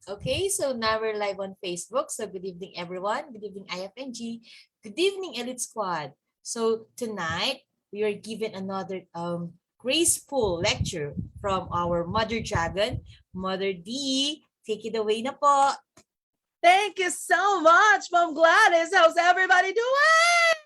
Okay, so now we're live on Facebook. So good evening, everyone. Good evening, IFNG. Good evening, Elite Squad. So tonight we are given another graceful lecture from our Mother Dragon, Mother D. Take it away na po. Thank you so much, Mom Gladys. How's everybody doing?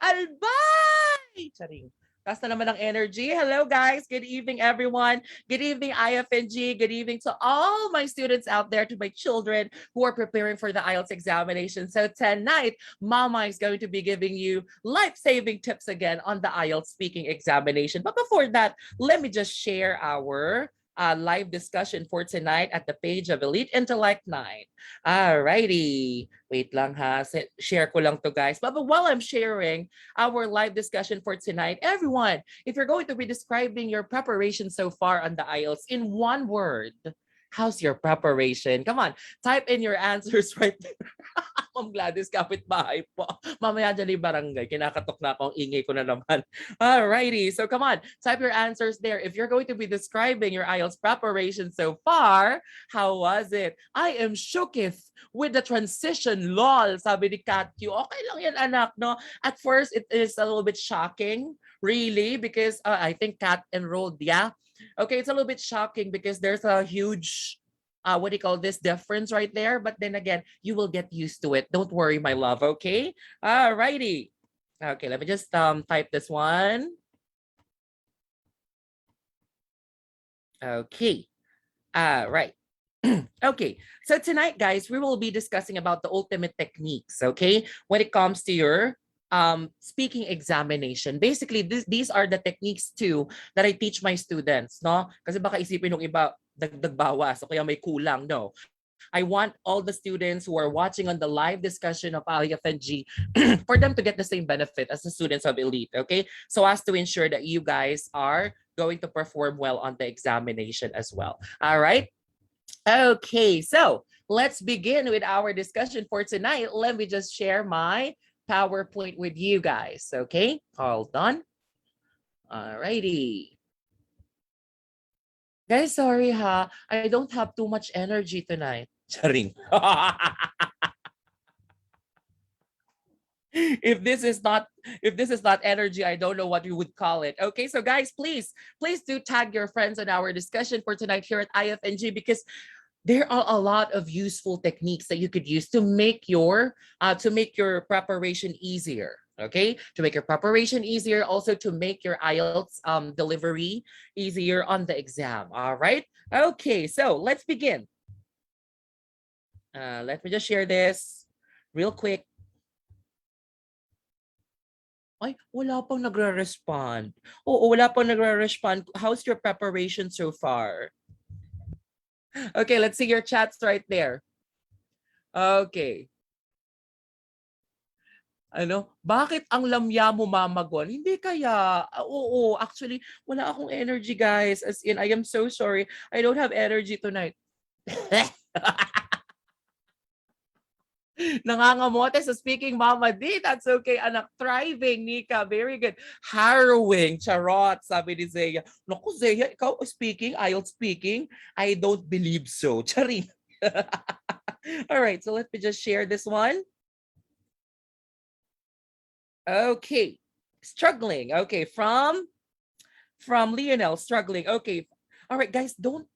Albay! Charing. Taas na naman ang energy. Hello, guys. Good evening, everyone. Good evening, IFNG. Good evening to all my students out there, to my children who are preparing for the Ielts examination. So tonight, Mama is going to be giving you life-saving tips again on the Ielts speaking examination. But before that, let me just share our live discussion for tonight at the page of Elite Intellect 9. Alrighty. Wait lang ha. Share ko lang to, guys. But while I'm sharing our live discussion for tonight, everyone, if you're going to be describing your preparation so far on the IELTS in one word, how's your preparation? Come on, type in your answers right there. Ma'am Gladys, kapitbahay po. Mamaya dyan yung barangay. Kinakatok na akong ingay ko na naman. Alrighty. So come on, type your answers there. If you're going to be describing your IELTS preparation so far, how was it? I am shooketh with the transition, lol, sabi ni Katyu. Okay lang yan, anak, no? At first, it is a little bit shocking, really, because I think Kat enrolled, yeah? Okay, it's a little bit shocking because there's a huge what do you call this difference right there, but then again, you will get used to it. Don't worry, my love. Okay, all righty. Okay, let me just type this one. Okay, right. Okay, so tonight, guys, we will be discussing about the ultimate techniques, okay, when it comes to your speaking examination. Basically, these are the techniques too that I teach my students, no? Kasi baka isipin ng iba, dagdag bawas, o kaya may kulang, no? I want all the students who are watching on the live discussion of IFNG for them to get the same benefit as the students of Elite, okay? So as to ensure that you guys are going to perform well on the examination as well. All right? Okay, so let's begin with our discussion for tonight. Let me just share my PowerPoint with you guys. Okay, hold on. Alrighty. Guys, sorry ha. I don't have too much energy tonight. Charing. If this is not energy, I don't know what you would call it. Okay, so guys, please do tag your friends on our discussion for tonight here at IFNG, because there are a lot of useful techniques that you could use to make your preparation easier. Okay, to make your preparation easier, also to make your IELTS delivery easier on the exam. All right. Okay, so let's begin. Let me just share this real quick. Ay, wala pang nagre-respond. Oo, wala pang nagre-respond. How's your preparation so far? Okay, let's see your chats right there. Okay. Ano, bakit ang lamya mo, Mamagon? Hindi kaya. Oo, actually, wala akong energy, guys. As in, I am so sorry. I don't have energy tonight. Nangangamote sa speaking, Mama D. That's okay, anak. Thriving, Nika. Very good. Harrowing. Charot, sabi ni Zaya. Naku, Zaya, ikaw speaking, IELTS speaking? I don't believe so. Charing. All right, so let me just share this one. Okay, struggling. Okay, from Lionel, struggling. Okay, all right, guys, don't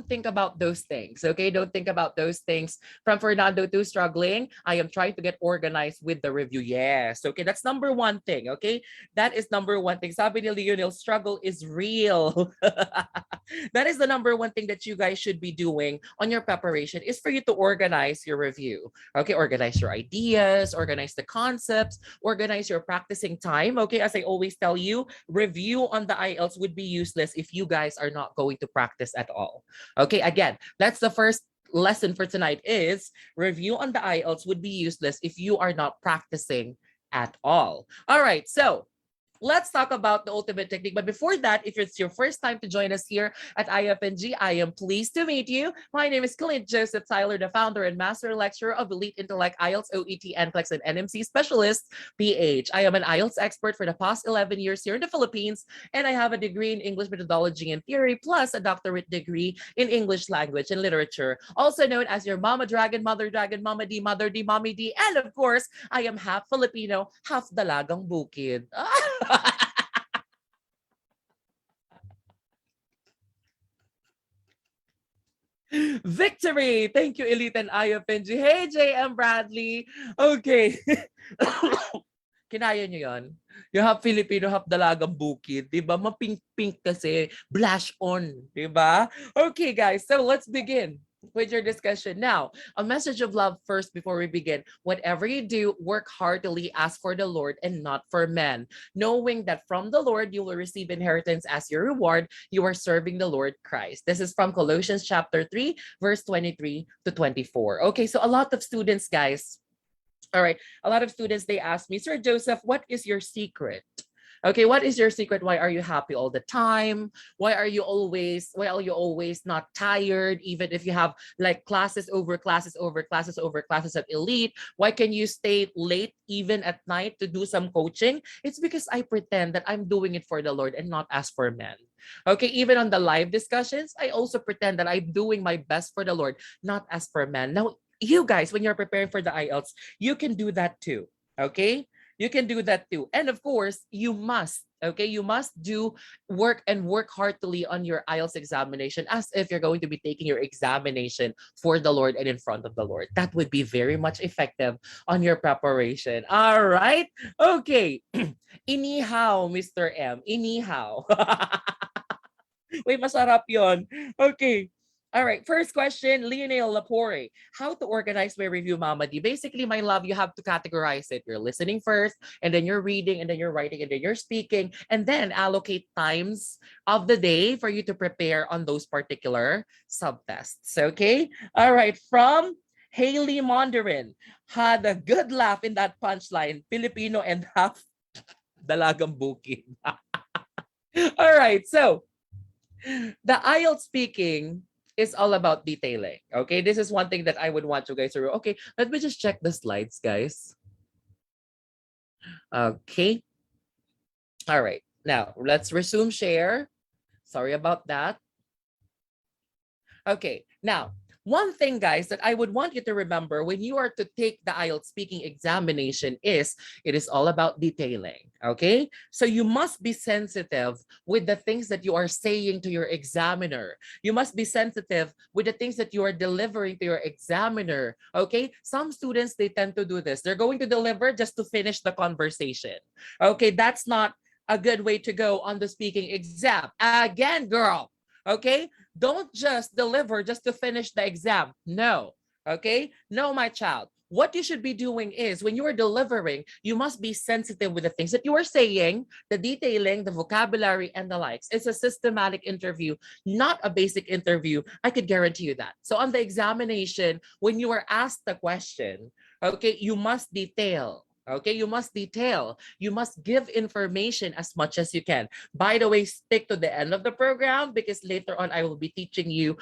think about those things, okay? Don't think about those things. From Fernando to struggling, I am trying to get organized with the review. Yes, okay, that's number one thing, okay? That is number one thing. Sabi ni Lionel, struggle is real. That is the number one thing that you guys should be doing on your preparation, is for you to organize your review. Okay, organize your ideas, organize the concepts, organize your practicing time. Okay, as I always tell you, review on the IELTS would be useless if you guys are not going to practice at all. Okay, again, that's the first lesson for tonight, is review on the IELTS would be useless if you are not practicing at all. All right, so let's talk about the ultimate technique. But before that, if it's your first time to join us here at IFNG, I am pleased to meet you. My name is Clint Joseph Tyler, the founder and master lecturer of Elite Intellect, Ielts, OET, Nclex, and NMC specialist, PH. I am an Ielts expert for the past 11 years here in the Philippines, and I have a degree in English methodology and theory, plus a doctorate degree in English language and literature, also known as your Mama Dragon, Mother Dragon, Mama D, Mother D, Mommy D, and of course, I am half Filipino, half Dalagang Bukid. Victory! Thank you, Elite and IFNG. Hey, JM Bradley. Okay. Kinaya nyo yan? You have Filipino, half Dalagang Bukid. Diba? Mapink-pink kasi. Blush on. Diba? Okay, guys. So, let's begin with your discussion. Now, a message of love first before we begin. Whatever you do, work heartily as for the Lord and not for men, knowing that from the Lord you will receive inheritance as your reward. You are serving the Lord Christ. This is from Colossians chapter 3, verse 23 to 24. Okay, so a lot of students, guys, all right, a lot of students, they ask me, Sir Joseph, what is your secret? Okay, what is your secret? Why are you happy all the time? Why are you always not tired, even if you have like classes over classes over classes over classes at Elite? Why can you stay late even at night to do some coaching? It's because I pretend that I'm doing it for the Lord and not as for men. Okay, even on the live discussions, I also pretend that I'm doing my best for the Lord, not as for men. Now, you guys, when you're preparing for the IELTS, you can do that too. Okay? You can do that too. And of course, you must, okay, you must do work and work heartily on your IELTS examination as if you're going to be taking your examination for the Lord and in front of the Lord. That would be very much effective on your preparation. All right? Okay. Inihaw, Mr. M. Inihaw. Wait, masarap yon. Okay. All right. First question, Lionel Lapore. How to organize my review, Mama D? Basically, my love, you have to categorize it. You're listening first, and then you're reading, and then you're writing, and then you're speaking, and then allocate times of the day for you to prepare on those particular subtests. Okay? All right. From Haley Mondarin. Had a good laugh in that punchline. Filipino and half Dalagang Bukid. All right. So, the IELTS speaking is all about detailing. Okay, this is one thing that I would want you guys to. Okay, let me just check the slides, guys. Okay. All right. Now let's resume share. Sorry about that. Okay. Now, one thing, guys, that I would want you to remember when you are to take the IELTS speaking examination is it is all about detailing. Okay? So you must be sensitive with the things that you are saying to your examiner. You must be sensitive with the things that you are delivering to your examiner. Okay? Some students, they tend to do this. They're going to deliver just to finish the conversation. Okay? That's not a good way to go on the speaking exam. Again, girl. Okay? Don't just deliver just to finish the exam. No. Okay? No, my child. What you should be doing is when you are delivering, you must be sensitive with the things that you are saying, the detailing, the vocabulary, and the likes. It's a systematic interview, not a basic interview. I could guarantee you that. So on the examination, when you are asked the question, okay, you must detail. Okay, you must detail. You must give information as much as you can. By the way, stick to the end of the program because later on I will be teaching you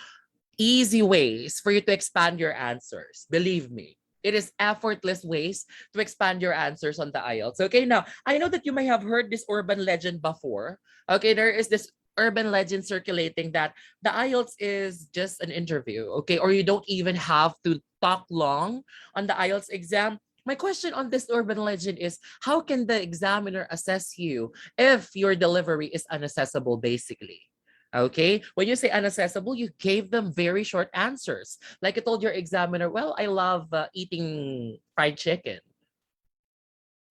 easy ways for you to expand your answers. Believe me, it is effortless ways to expand your answers on the IELTS. Okay, now I know that you may have heard this urban legend before. Okay, there is this urban legend circulating that the IELTS is just an interview. Okay, or you don't even have to talk long on the IELTS exam. My question on this urban legend is how can the examiner assess you if your delivery is unaccessible, basically? Okay, when you say unaccessible, you gave them very short answers. Like you told your examiner, well, I love eating fried chicken.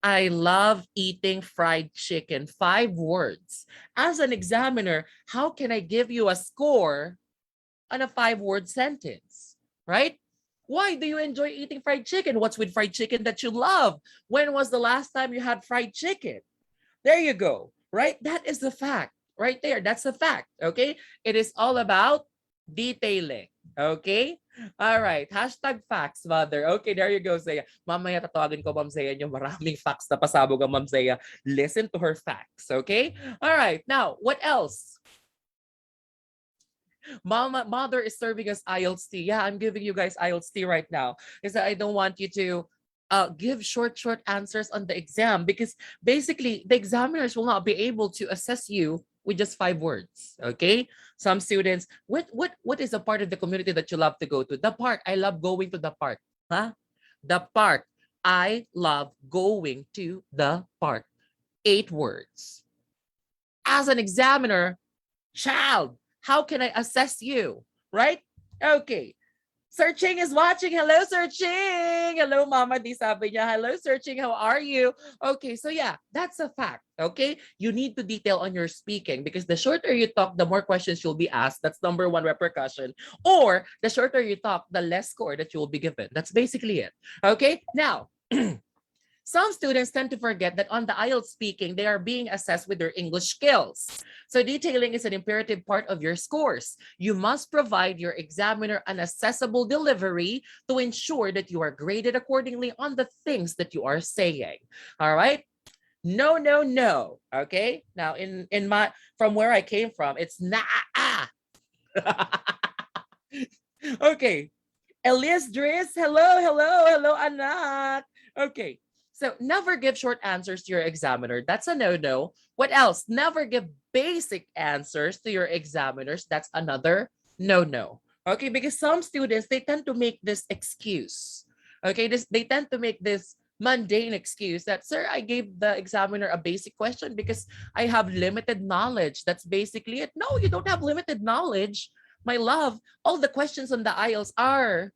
I love eating fried chicken. 5 words. As an examiner, how can I give you a score on a 5 word sentence? Right? Why do you enjoy eating fried chicken? What's with fried chicken that you love? When was the last time you had fried chicken? There you go, right? That is the fact right there. That's the fact, okay? It is all about detailing. Okay? All right. Hashtag facts, mother. Okay, there you go, Zaya. Mamaya tatawagin ko, Ma'am Zaya, yung maraming facts na pasabog ang Ma'am Zaya. Listen to her facts, okay? All right. Now, what else? Mother is serving us Ielts tea. Yeah, I'm giving you guys Ielts tea right now because I don't want you to give short answers on the exam because basically the examiners will not be able to assess you with just 5 words. Okay, some students, what is a part of the community that you love to go to? The park. I love going to the park. Huh? The park. I love going to the park. 8 words. As an examiner, child, how can I assess you? Right? Okay. Searching is watching. Hello, Searching. Hello, Mama D. Sabi niya. Hello, Searching. How are you? Okay, so yeah, that's a fact. Okay, you need to detail on your speaking because the shorter you talk, the more questions you'll be asked. That's number one repercussion. Or the shorter you talk, the less score that you will be given. That's basically it. Okay, now some students tend to forget that on the Ielts speaking, they are being assessed with their English skills. So detailing is an imperative part of your scores. You must provide your examiner an accessible delivery to ensure that you are graded accordingly on the things that you are saying. All right? No, no, no. Okay? Now, in my from where I came from, it's nah. Okay. Elias Dres, hello, anak. Okay. So never give short answers to your examiner. That's a no-no. What else? Never give basic answers to your examiners. That's another no-no. Okay, because some students, they tend to make this excuse. Okay, they tend to make this mundane excuse that, sir, I gave the examiner a basic question because I have limited knowledge. That's basically it. No, you don't have limited knowledge. My love, all the questions on the IELTS are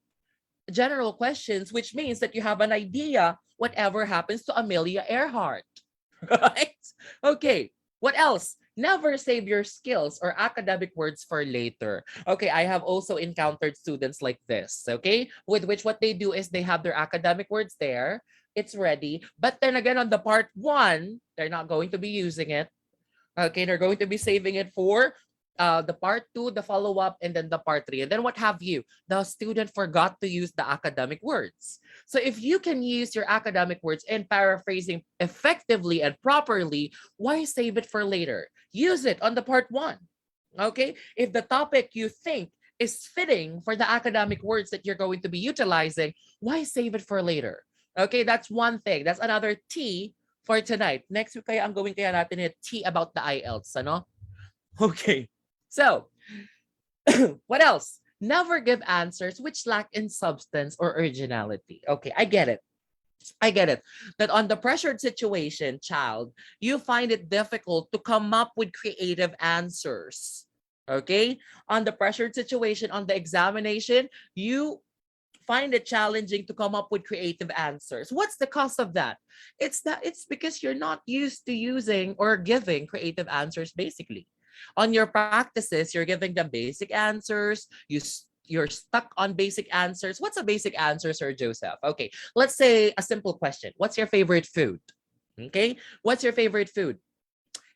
general questions, which means that you have an idea whatever happens to Amelia Earhart. Right? Okay. What else? Never save your skills or academic words for later. Okay, I have also encountered students like this, okay? With which what they do is they have their academic words there, it's ready, but then again on the part 1, they're not going to be using it. Okay, they're going to be saving it for the part 2, the follow-up, and then the part 3. And then what have you? The student forgot to use the academic words. So if you can use your academic words in paraphrasing effectively and properly, why save it for later? Use it on the part 1. Okay? If the topic you think is fitting for the academic words that you're going to be utilizing, why save it for later? Okay, that's one thing. That's another T for tonight. Next week kaya ang gawin kaya natin yung T about the IELTS, ano? Okay. So, what else? Never give answers which lack in substance or originality. Okay, I get it. I get it. That on the pressured situation, child, you find it difficult to come up with creative answers. Okay? On the pressured situation, on the examination, you find it challenging to come up with creative answers. What's the cost of that? It's because you're not used to using or giving creative answers basically. On your practices, you're giving them basic answers. You're stuck on basic answers. What's a basic answer, Sir Joseph? Okay, let's say a simple question. What's your favorite food? Okay, what's your favorite food?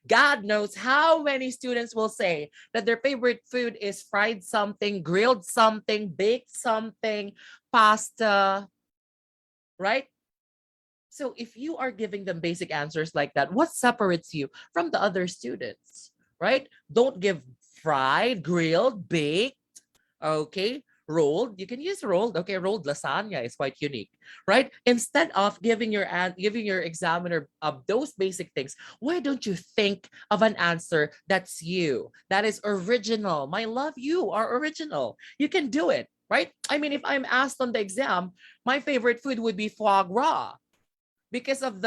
God knows how many students will say that their favorite food is fried something, grilled something, baked something, pasta, right? So if you are giving them basic answers like that, what separates you from the other students, right? Don't give fried, grilled, baked, okay? Rolled, you can use rolled. Okay, rolled lasagna is quite unique, right? Instead of giving your examiner those basic things, why don't you think of an answer that's you, that is original? My love, you are original. You can do it, right? I mean, if I'm asked on the exam, my favorite food would be foie gras because of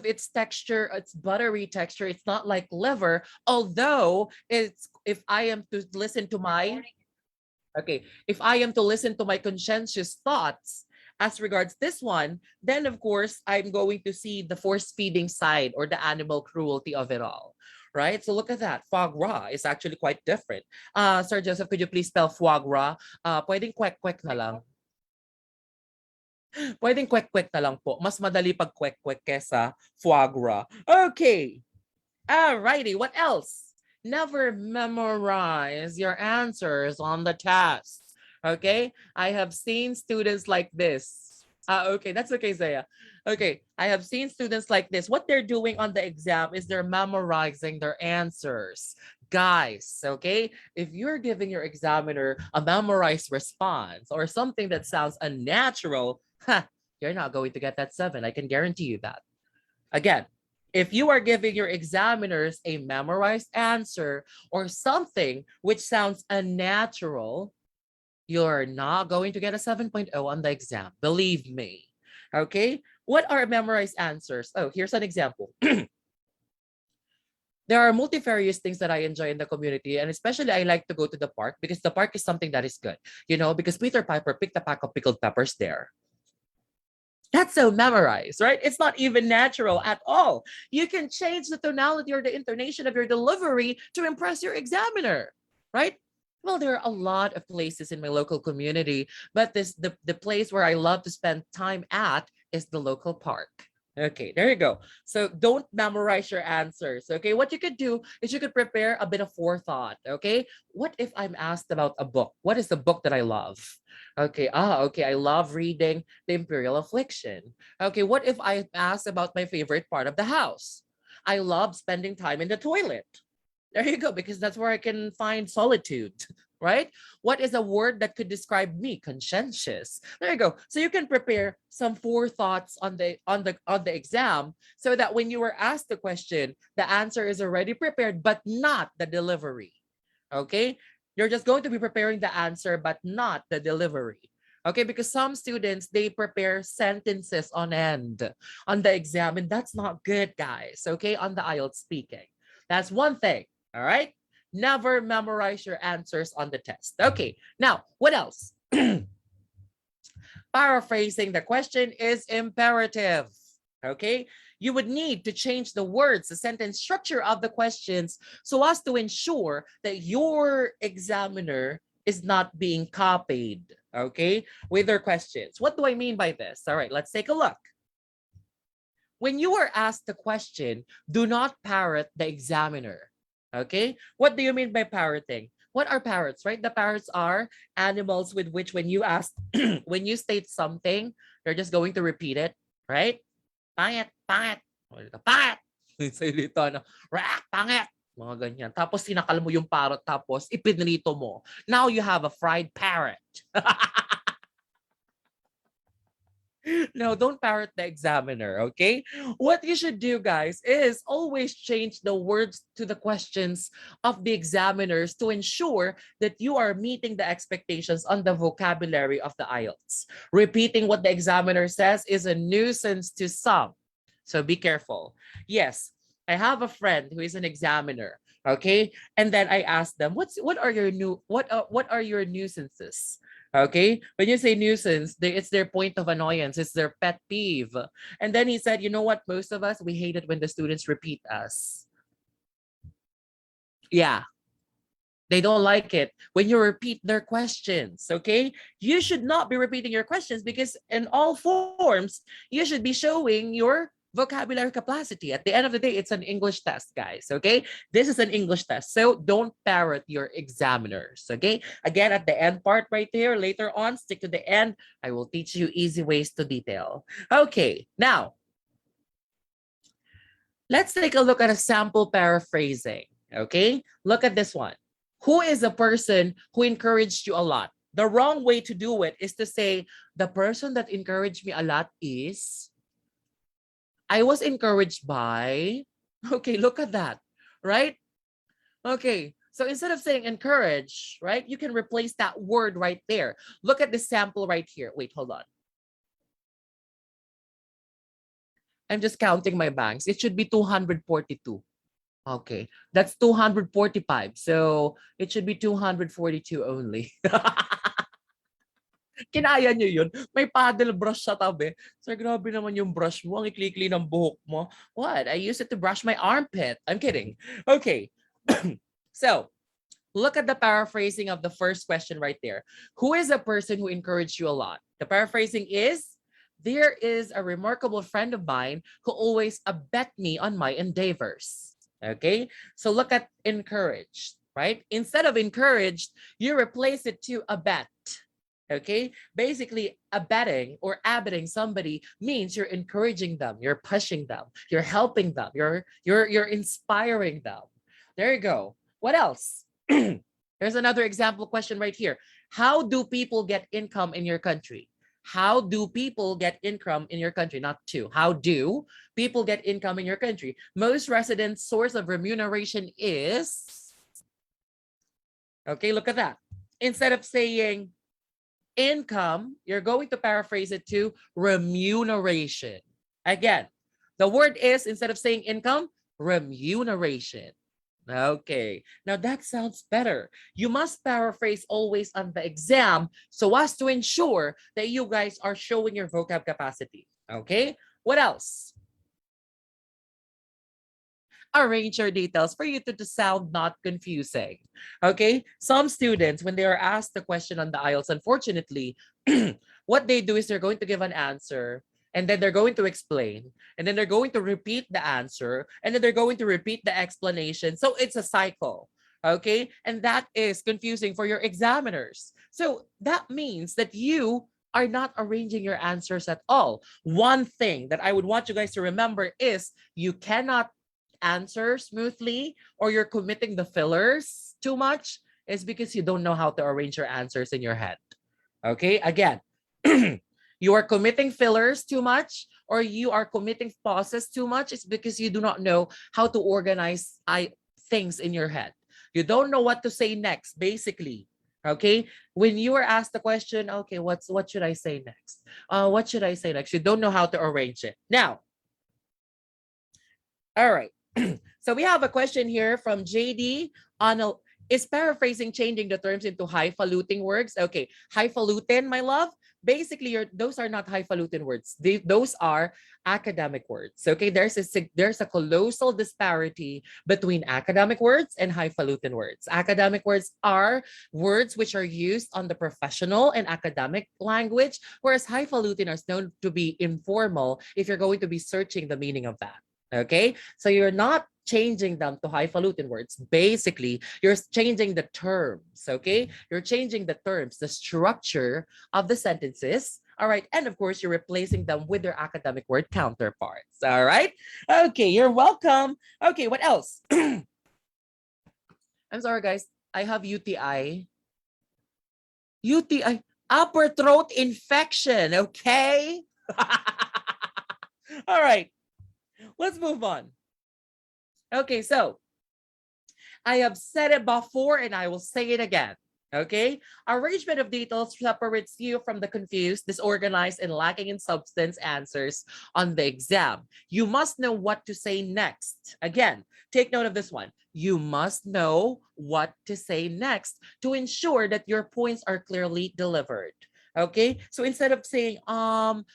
its texture, its buttery texture. It's not like liver, although it's if I am to listen to my Okay, if I am to listen to my conscientious thoughts as regards this one, then of course I'm going to see the force feeding side or the animal cruelty of it all. Right? So look at that. Foie gras is actually quite different. Sir Joseph, could you please spell foie gras? Pwedeng kwek-kwek na lang. Pwedeng kwek-kwek na lang po. Mas madali pag kwek-kwek kesa foie gras. Okay. Alrighty. What else? Never memorize your answers on the test. Okay? I have seen students like this. Okay, that's okay, Zaya. Okay, I have seen students like this. What they're doing on the exam is they're memorizing their answers. Guys, okay? If you're giving your examiner a memorized response or something that sounds unnatural, you're not going to get that 7. I can guarantee you that. Again, if you are giving your examiners a memorized answer or something which sounds unnatural, you're not going to get a 7.0 on the exam. Believe me. Okay? What are memorized answers? Oh, here's an example. There are multifarious things that I enjoy in the community, and especially I like to go to the park because the park is something that is good, because Peter Piper picked a pack of pickled peppers there. That's so memorized, right? It's not even natural at all. You can change the tonality or the intonation of your delivery to impress your examiner, right? Well, there are a lot of places in my local community, but the place where I love to spend time at is the local park. Okay, there you go. So don't memorize your answers. Okay, what you could do is you could prepare a bit of forethought. Okay, what if I'm asked about a book? What is the book that I love? Okay, okay, I love reading The Imperial Affliction. Okay, what if I asked about my favorite part of the house? I love spending time in the toilet. There you go, because that's where I can find solitude, right? What is a word that could describe me? Conscientious. There you go. So you can prepare some forethoughts on the exam so that when you were asked the question, the answer is already prepared, but not the delivery. Okay? You're just going to be preparing the answer, but not the delivery. Okay, because some students they prepare sentences on end on the exam, and that's not good, guys. Okay, on the Ielts speaking. That's one thing. All right. Never memorize your answers on the test. Okay. Now, what else? Paraphrasing the question is imperative. Okay. You would need to change the words, the sentence structure of the questions so as to ensure that your examiner is not being copied. Okay. With their questions. What do I mean by this? All right. Let's take a look. When you are asked the question, do not parrot the examiner. Okay? What do you mean by parroting? What are parrots, right? The parrots are animals with which when you ask, when you state something, they're just going to repeat it, right? Pangit, pangit. Pangit. Sa ilito, ano? Rak, pangit. Mga ganyan. Tapos sinakal mo yung parrot, tapos ipinrito mo. Now you have a fried parrot. No, don't parrot the examiner, okay? What you should do, guys, is always change the words to the questions of the examiners to ensure that you are meeting the expectations on the vocabulary of the IELTS. Repeating what the examiner says is a nuisance to some, so be careful. Yes, I have a friend who is an examiner, okay? And then I asked them, what are your nuisances? Okay, when you say nuisance, it's their point of annoyance, it's their pet peeve. And then he said, you know what, most of us, we hate it when the students repeat us. Yeah, they don't like it when you repeat their questions. Okay, you should not be repeating your questions because in all forms you should be showing your vocabulary capacity. At the end of the day, it's an English test, guys. Okay, this is an English test, so don't parrot your examiners. Okay, again, at the end part right there, later on, stick to the end. I will teach you easy ways to detail. Okay, now let's take a look at a sample paraphrasing. Okay, look at this one. Who is a person who encouraged you a lot? The wrong way to do it is to say, the person that encouraged me a lot is, I was encouraged by, okay, look at that, right? Okay, so instead of saying encourage, right, you can replace that word right there. Look at the sample right here. Wait, hold on. I'm just counting my banks. It should be 242. Okay, that's 245. So it should be 242 only. Kinaya nyo yun? May paddle brush sa tabi. Sir, grabe naman yung brush mo. Ang ikli-ikli ng buhok mo. What? I use it to brush my armpit. I'm kidding. Okay. So, look at the paraphrasing of the first question right there. Who is a person who encouraged you a lot? The paraphrasing is, there is a remarkable friend of mine who always abet me on my endeavors. Okay, so look at encouraged, right? Instead of encouraged, you replace it to abet. Okay, basically abetting or abetting somebody means you're encouraging them, you're pushing them, you're helping them, you're inspiring them. There you go. What else? There's another example question right here. How do people get income in your country? How do people get income in your country? Not to. How do people get income in your country? Most residents' source of remuneration is, okay, look at that. Instead of saying income, you're going to paraphrase it to remuneration. Again, the word is, instead of saying income, remuneration. Okay, now that sounds better. You must paraphrase always on the exam so as to ensure that you guys are showing your vocab capacity. Okay, what else? Arrange your details for you to sound not confusing. Okay, some students, when they are asked the question on the IELTS, unfortunately, what they do is they're going to give an answer and then they're going to explain and then they're going to repeat the answer and then they're going to repeat the explanation. So it's a cycle. Okay, and that is confusing for your examiners. So that means that you are not arranging your answers at all. One thing that I would want you guys to remember is you cannot answer smoothly or you're committing the fillers too much is because you don't know how to arrange your answers in your head. Okay, again, you are committing fillers too much or you are committing pauses too much, it's because you do not know how to organize things in your head. You don't know what to say next, basically. Okay, when you are asked the question, okay, what should I say next? What should I say next? You don't know how to arrange it. Now, all right. So we have a question here from JD on is paraphrasing changing the terms into highfalutin words? Okay, highfalutin, my love. Basically, those are not highfalutin words. Those are academic words. Okay, there's a colossal disparity between academic words and highfalutin words. Academic words are words which are used on the professional and academic language, whereas highfalutin is known to be informal if you're going to be searching the meaning of that. Okay, so you're not changing them to highfalutin words. Basically, you're changing the terms. Okay, you're changing the terms, the structure of the sentences. All right, and of course, you're replacing them with their academic word counterparts. All right, okay, you're welcome. Okay, what else? I'm sorry, guys. I have UTI. UTI, upper throat infection. Okay. All right. Let's move on. Okay, so I have said it before and I will say it again. Okay, arrangement of details separates you from the confused, disorganized, and lacking in substance answers on the exam. You must know what to say next. Again, take note of this one. You must know what to say next to ensure that your points are clearly delivered. Okay, so instead of saying well,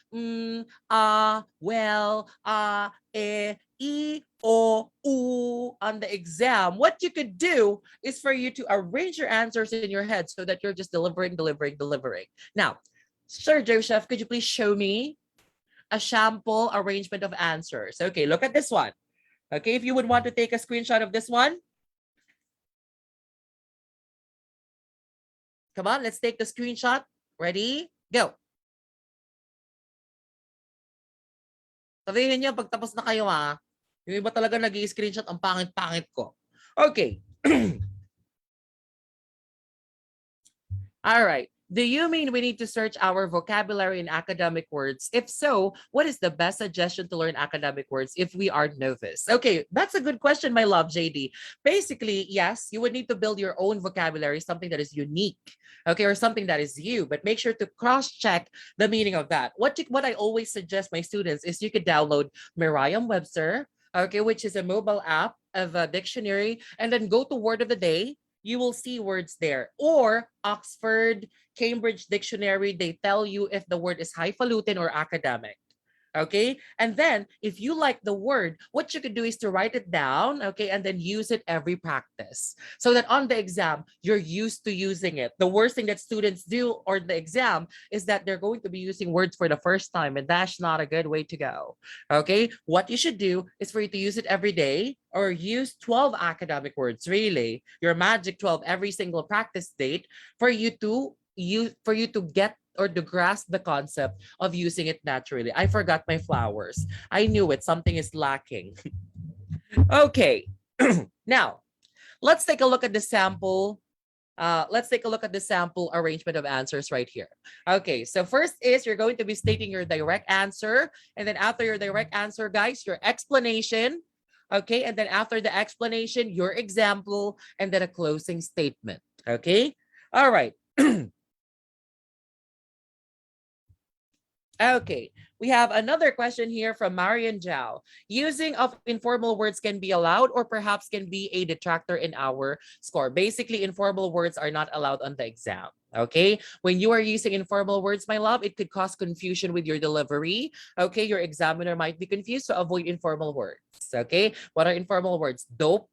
o, u on the exam, what you could do is for you to arrange your answers in your head so that you're just delivering. Now, Sir Joseph, could you please show me a sample arrangement of answers? Okay, look at this one. Okay, if you would want to take a screenshot of this one. Come on, let's take the screenshot. Ready? Go. Sabihin niyo, pagtapos na kayo ha. Yung iba talaga nag-i-screenshot, ang pangit-pangit ko. Okay. All right. Do you mean we need to search our vocabulary in academic words? If so, what is the best suggestion to learn academic words if we are novice? Okay, that's a good question, my love, JD. Basically, yes, you would need to build your own vocabulary, something that is unique, okay, or something that is you, but make sure to cross-check the meaning of that. What I always suggest my students is you could download Merriam-Webster, okay, which is a mobile app of a dictionary, and then go to Word of the Day. You will see words there. Or Oxford, Cambridge Dictionary, they tell you if the word is highfalutin or academic. Okay. And then if you like the word, what you could do is to write it down. Okay. And then use it every practice so that on the exam, you're used to using it. The worst thing that students do or the exam is that they're going to be using words for the first time, and that's not a good way to go. Okay. What you should do is for you to use it every day or use 12 academic words, really, your magic 12 every single practice date for you to get or to grasp the concept of using it naturally. I forgot my flowers. I knew it. Something is lacking. Okay. Now, let's take a look at the sample. Let's take a look at the sample arrangement of answers right here. Okay, so first is you're going to be stating your direct answer. And then after your direct answer, guys, your explanation. Okay, and then after the explanation, your example, and then a closing statement. Okay, all right. Okay, we have another question here from Marian Zhao. Using of informal words can be allowed or perhaps can be a detractor in our score. Basically, informal words are not allowed on the exam. Okay, when you are using informal words, my love, it could cause confusion with your delivery. Okay, your examiner might be confused, so avoid informal words. Okay, what are informal words? Dope,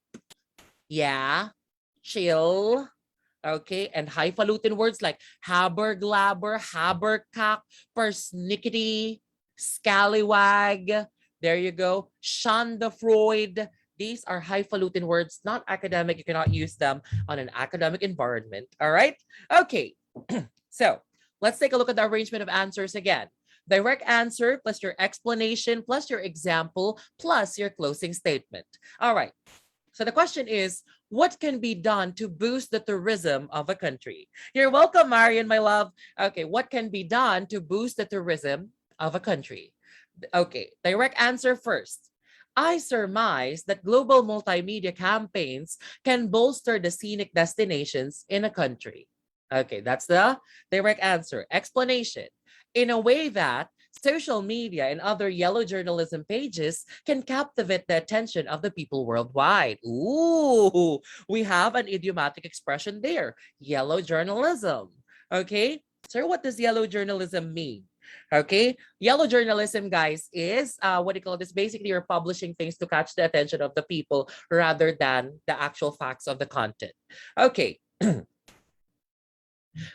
yeah, chill, okay, and highfalutin words like haberglabber, habercock, persnickety, scallywag. There you go. Schadenfreude. These are highfalutin words, not academic. You cannot use them on an academic environment. All right. Okay. So let's take a look at the arrangement of answers again. Direct answer plus your explanation plus your example plus your closing statement. All right. So the question is, what can be done to boost the tourism of a country? You're welcome, Marian, my love. Okay, what can be done to boost the tourism of a country? Okay, direct answer first. I surmise that global multimedia campaigns can bolster the scenic destinations in a country. Okay, that's the direct answer. Explanation. In a way that social media and other yellow journalism pages can captivate the attention of the people worldwide. Ooh, we have an idiomatic expression there. Yellow journalism. Okay, so what does yellow journalism mean? Okay, yellow journalism, guys, is what do you call this? Basically, you're publishing things to catch the attention of the people rather than the actual facts of the content. Okay,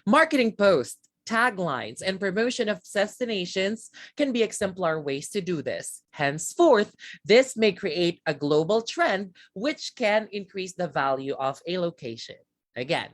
marketing posts, taglines, and promotion of destinations can be exemplar ways to do this. Henceforth, this may create a global trend which can increase the value of a location. Again,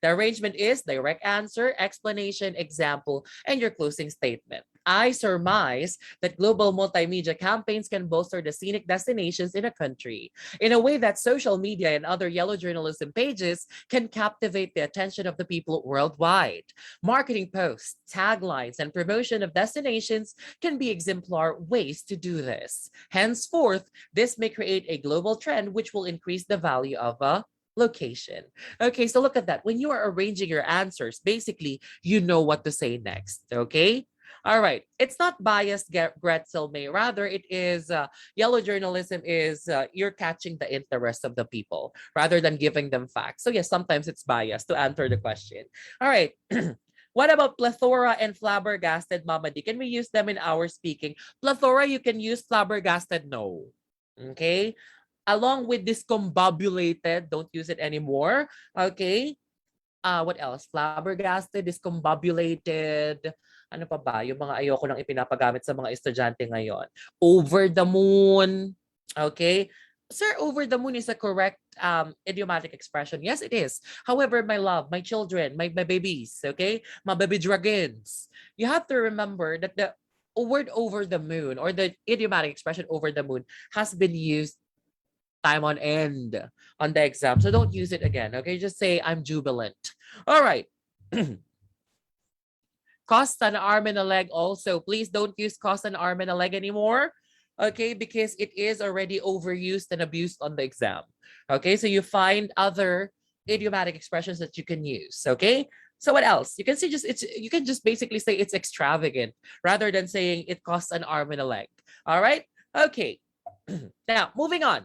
the arrangement is direct answer, explanation, example, and your closing statement. I surmise that global multimedia campaigns can bolster the scenic destinations in a country in a way that social media and other yellow journalism pages can captivate the attention of the people worldwide. Marketing posts, taglines, and promotion of destinations can be exemplar ways to do this. Henceforth, this may create a global trend which will increase the value of a location. Okay, so look at that. When you are arranging your answers, basically, you know what to say next. Okay? All right. It's not biased, Gretzel May. Rather, it is yellow journalism is you're catching the interest of the people rather than giving them facts. So yes, sometimes it's biased to answer the question. All right. What about plethora and flabbergasted, Mama D? Can we use them in our speaking? Plethora, you can use. Flabbergasted, no. Okay. Along with discombobulated, don't use it anymore. Okay. What else? Flabbergasted, discombobulated. Ano pa ba? Yung mga ayoko nang ipinapagamit sa mga estudyante ngayon. Over the moon. Okay? Sir, over the moon is a correct idiomatic expression. Yes, it is. However, my love, my children, my babies, okay? My baby dragons. You have to remember that the word over the moon or the idiomatic expression over the moon has been used time on end on the exam. So don't use it again. Okay, just say I'm jubilant. All right. Cost an arm and a leg also. Please don't use cost an arm and a leg anymore. Okay, because it is already overused and abused on the exam. Okay, so you find other idiomatic expressions that you can use. Okay. So what else? You can say you can just basically say it's extravagant rather than saying it costs an arm and a leg. All right. Okay. Now moving on.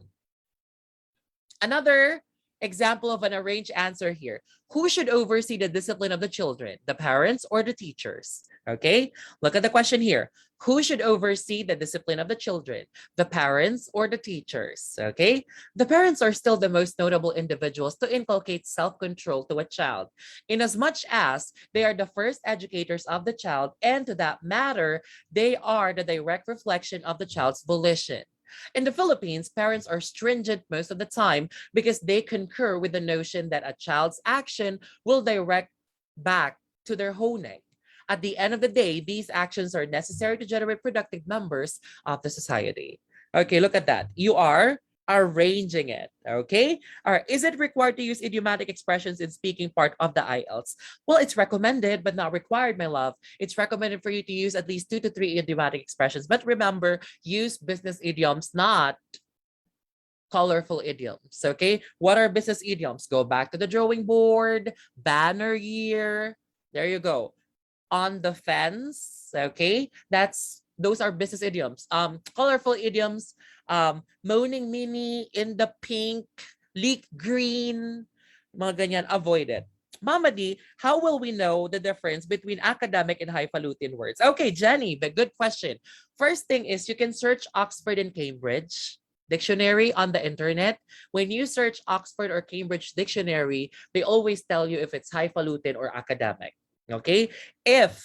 Another Example of an arranged answer here. Who should oversee the discipline of the children? The parents or the teachers? Okay, look at the question here. Who should oversee the discipline of the children? The parents or the teachers? Okay, the parents are still the most notable individuals to inculcate self-control to a child, inasmuch as they are the first educators of the child, and to that matter, they are the direct reflection of the child's volition. In the Philippines, parents are stringent most of the time because they concur with the notion that a child's action will direct back to their honing. At the end of the day, these actions are necessary to generate productive members of the society. Okay, look at that. You are arranging it. Okay. All right. Is it required to use idiomatic expressions in speaking part of the IELTS? Well, it's recommended, but not required, my love. It's recommended for you to use at least 2 to 3 idiomatic expressions. But remember, use business idioms, not colorful idioms. Okay. What are business idioms? Go back to the drawing board, banner year. There you go. On the fence. Okay. Those are business idioms. Colorful idioms, moaning mini, in the pink, leak green, mga ganyan, avoid it. Mama D, how will we know the difference between academic and highfalutin words? Okay, Jenny, but good question. First thing is you can search Oxford and Cambridge dictionary on the internet. When you search Oxford or Cambridge dictionary, they always tell you if it's highfalutin or academic. Okay, if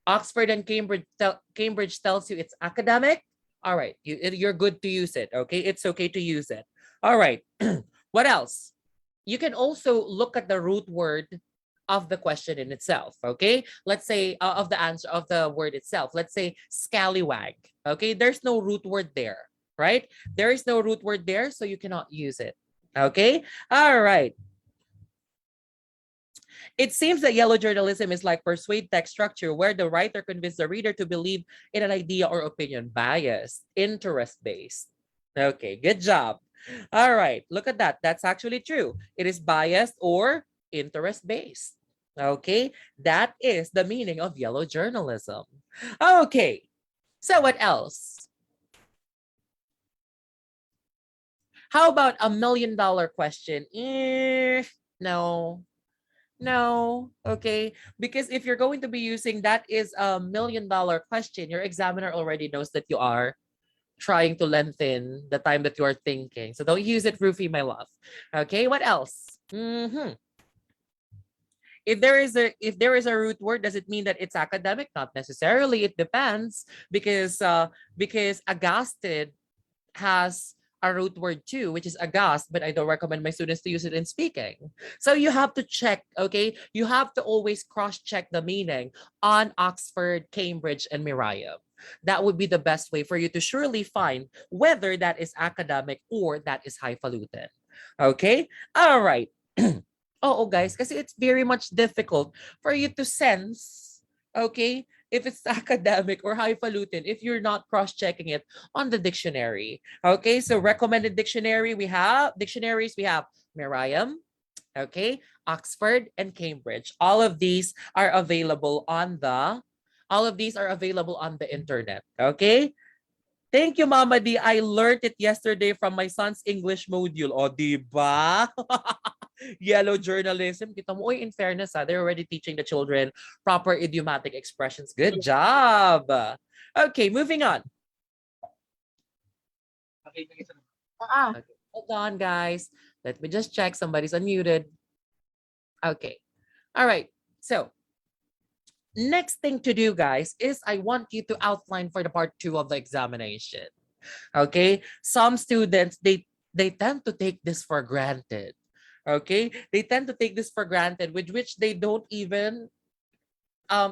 Oxford and Cambridge tells you it's academic, all right, you're good to use it. Okay, it's okay to use it. All right, what else? You can also look at the root word of the question in itself. Okay, let's say of the answer of the word itself. Let's say scallywag. Okay, there's no root word there, right? There is no root word there, so you cannot use it. Okay, all right. It seems that yellow journalism is like persuade text structure, where the writer convinces the reader to believe in an idea or opinion. Biased, interest-based. Okay, good job. All right, look at that. That's actually true. It is biased or interest-based. Okay, that is the meaning of yellow journalism. Okay, so what else? How about $1,000,000 question? No. No, okay. Because if you're going to be using that is $1,000,000 question, your examiner already knows that you are trying to lengthen the time that you are thinking. So don't use it, Rufy, my love. Okay, what else? If there is a root word, does it mean that it's academic? Not necessarily. It depends because aghasted has a root word too, which is aghast, but I don't recommend my students to use it in speaking. So you have to check, okay? You have to always cross-check the meaning on Oxford, Cambridge, and Merriam. That would be the best way for you to surely find whether that is academic or that is highfalutin. Okay? All right. Oh, guys, kasi it's very much difficult for you to sense, okay, if it's academic or highfalutin if you're not cross-checking it on the dictionary. Okay, so recommended dictionaries, we have Merriam, okay, Oxford, and Cambridge. All of these are available on the internet. Okay. Thank you, Mama D. I learned it yesterday from my son's English module. O, diba? Yellow journalism. Kita mo, in fairness, they're already teaching the children proper idiomatic expressions. Good job. Okay, moving on. Okay, hold on, guys. Let me just check. Somebody's unmuted. Okay. All right. So, next thing to do, guys, is I want you to outline for the part 2 of the examination. Okay? Some students, they tend to take this for granted. Okay? They tend to take this for granted, with which they don't even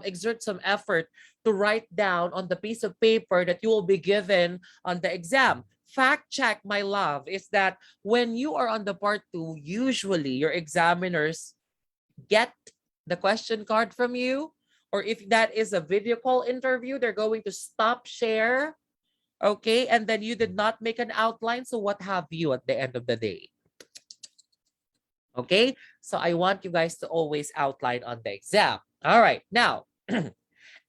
exert some effort to write down on the piece of paper that you will be given on the exam. Fact check, my love, is that when you are on the part 2, usually your examiners get the question card from you, or if that is a video call interview, they're going to stop share. Okay, and then you did not make an outline, so what have you at the end of the day? Okay, so I want you guys to always outline on the exam. All right, now,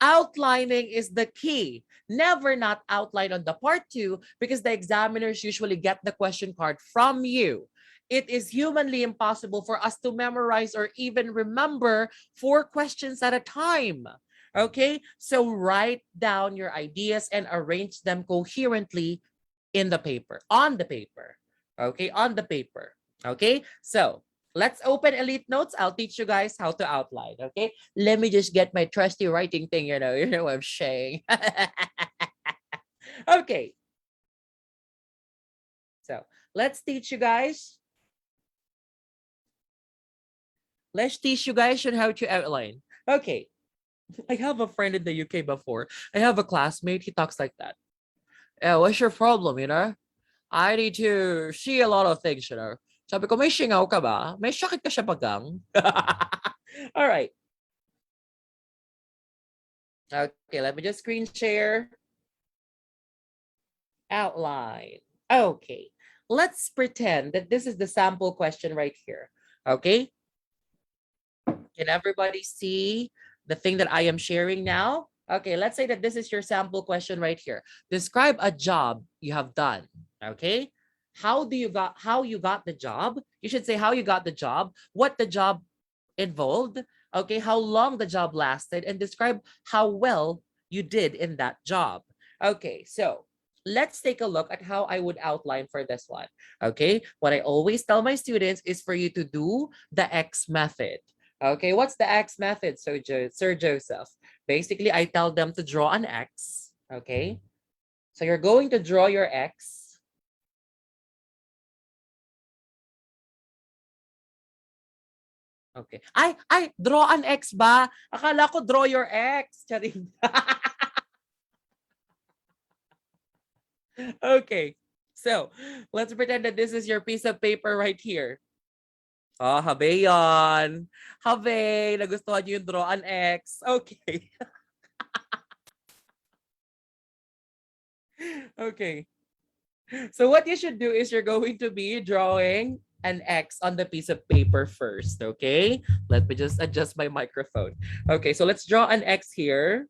outlining is the key. Never not outline on the part 2 because the examiners usually get the question card from you. it is humanly impossible for us to memorize or even remember 4 questions at a time. Okay, so write down your ideas and arrange them coherently in the paper, on the paper. Okay, on the paper. Okay, so let's open Elite Notes. I'll teach you guys how to outline. Okay, let me just get my trusty writing thing. You know what I'm saying. Okay, so let's teach you guys. Let's teach you guys on how to outline. Okay, I have a friend in the UK before. I have a classmate. He talks like that. Yeah, what's your problem, you know? I need to see a lot of things, you know. Sabi ko, may singaw ka ba? May sakit ka sa bagang? All right. Okay, let me just screen share. Outline. Okay. Let's pretend that this is the sample question right here. Okay. Can everybody see the thing that I am sharing now? Okay, let's say that this is your sample question right here. Describe a job you have done. Okay. How you got the job? You should say how you got the job, what the job involved, okay, how long the job lasted, and describe how well you did in that job. Okay, so let's take a look at how I would outline for this one. Okay, what I always tell my students is for you to do the X method. Okay, what's the X method, Sir Joseph? Basically, I tell them to draw an X. Okay, so you're going to draw your X. Okay. Ay, draw an X ba? Akala ko draw your X. Charing. Okay. So, let's pretend that this is your piece of paper right here. Oh, habe yan. Habe, nagustuhan nyo yung draw an X. Okay. Okay. So what you should do is you're going to be drawing an X on the piece of paper first, okay? Let me just adjust my microphone. Okay, so let's draw an X here.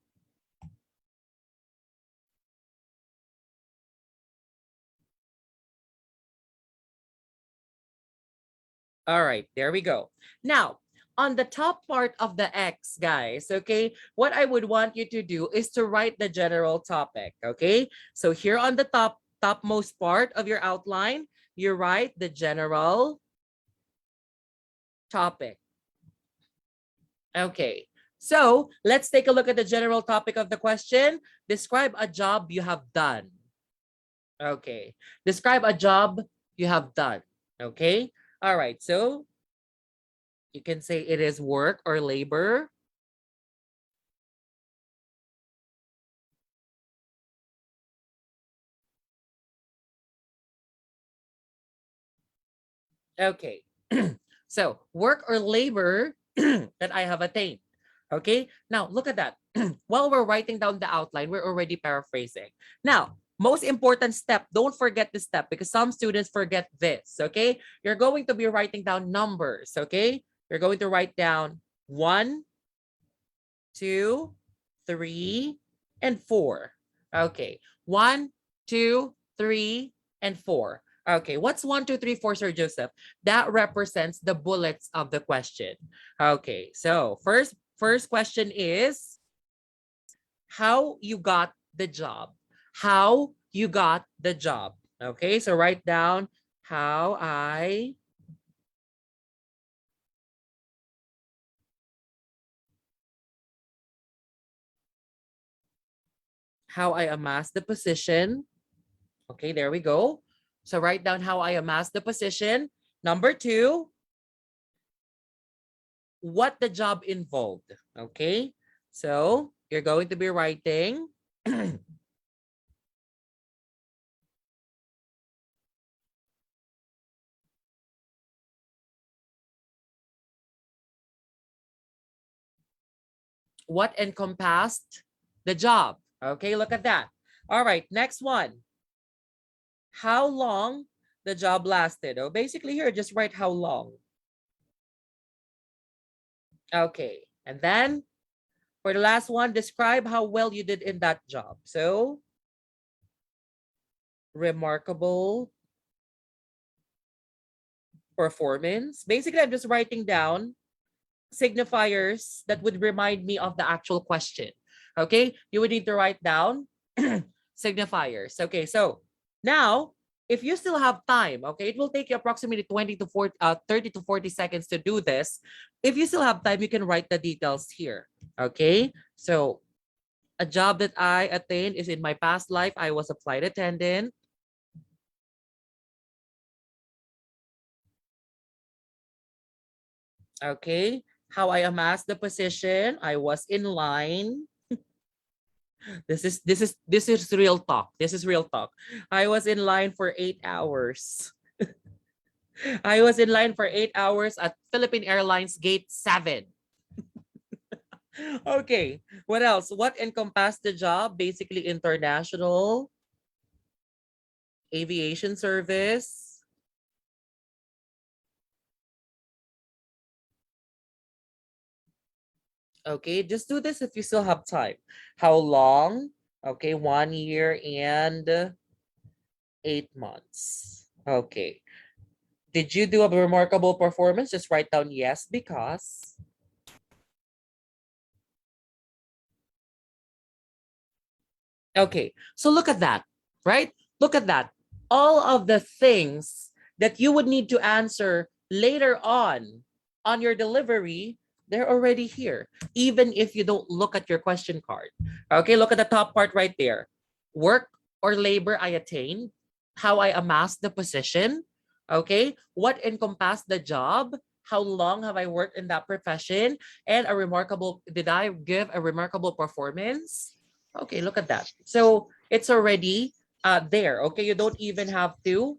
All right, there we go. Now, on the top part of the X, guys, okay, what I would want you to do is to write the general topic, okay? So here on the topmost part of your outline, you write the general topic. Okay, so let's take a look at the general topic of the question. Describe a job you have done. Okay, describe a job you have done. Okay, all right, so you can say it is work or labor. Okay, so work or labor that I have attained. Okay, now look at that. While we're writing down the outline, we're already paraphrasing. Now, most important step, don't forget this step because some students forget this, okay? You're going to be writing down numbers, okay? You're going to write down 1, 2, 3, and 4. Okay, 1, 2, 3, and 4. Okay, what's 1, 2, 3, 4, Sir Joseph? That represents the bullets of the question. Okay, so first question is how you got the job. How you got the job. Okay, so write down how I amassed the position. Okay, there we go. So write down how I amassed the position. Number 2, what the job involved. Okay, so you're going to be writing what encompassed the job. Okay, look at that. All right, next one. How long the job lasted. Oh, basically here, just write how long. Okay, and then for the last one, describe how well you did in that job. So, remarkable performance. Basically, I'm just writing down signifiers that would remind me of the actual question. Okay, you would need to write down signifiers. Okay, so now if you still have time, okay, it will take you approximately 30 to 40 seconds to do this. If you still have time, you can write the details here. Okay, so a job that I attained is in my past life, I was a flight attendant. Okay, how I amassed the position, I was in line. This is real talk. This is real talk. I was in line for 8 hours. I was in line for 8 hours at Philippine Airlines Gate 7. Okay, what else? What encompassed the job? Basically, international aviation service. Okay, just do this if you still have time. How long? Okay, 1 year and 8 months. Okay. Did you do a remarkable performance? Just write down yes, because. Okay, so look at that, right? Look at that. All of the things that you would need to answer later on your delivery, they're already here, even if you don't look at your question card. Okay, look at the top part right there. Work or labor I attained, how I amassed the position, okay? What encompassed the job, how long have I worked in that profession, and did I give a remarkable performance? Okay, look at that. So it's already there. Okay, you don't even have to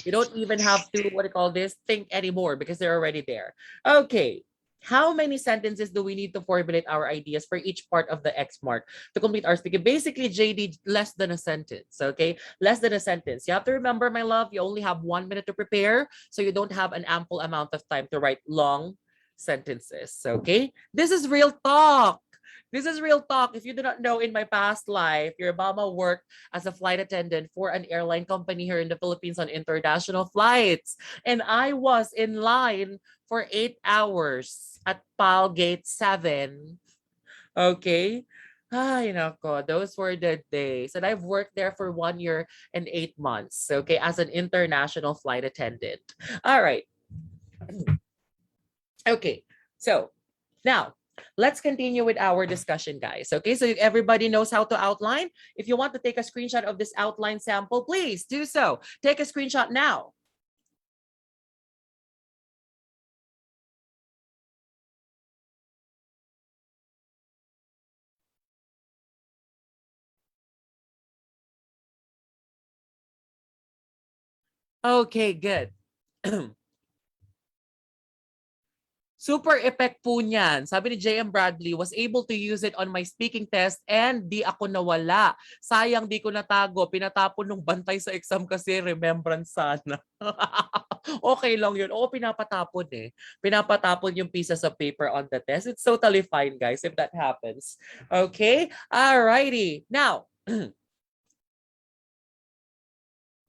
what do you call this, think anymore, because they're already there. Okay, how many sentences do we need to formulate our ideas for each part of the X mark to complete our speaking? Basically, JD, less than a sentence. Okay, less than a sentence. You have to remember, my love, you only have 1 minute to prepare, so you don't have an ample amount of time to write long sentences. Okay, this is real talk. This is real talk. If you do not know, in my past life, your mama worked as a flight attendant for an airline company here in the Philippines on international flights. And I was in line for 8 hours at PAL Gate 7. Okay. Ay, nako, those were the days. And I've worked there for 1 year and 8 months, okay, as an international flight attendant. All right. Okay. So now, let's continue with our discussion, guys. Okay, so everybody knows how to outline. If you want to take a screenshot of this outline sample, please do so. Take a screenshot now. Okay, good. Super effect po niyan. Sabi ni J.M. Bradley, was able to use it on my speaking test and di ako nawala. Sayang di ko natago. Pinatapon nung bantay sa exam kasi remembrance sana. Okay lang yun. Oo, pinapatapon eh. Pinapatapon yung pieces of paper on the test. It's totally fine, guys, if that happens. Okay? Alrighty. Now,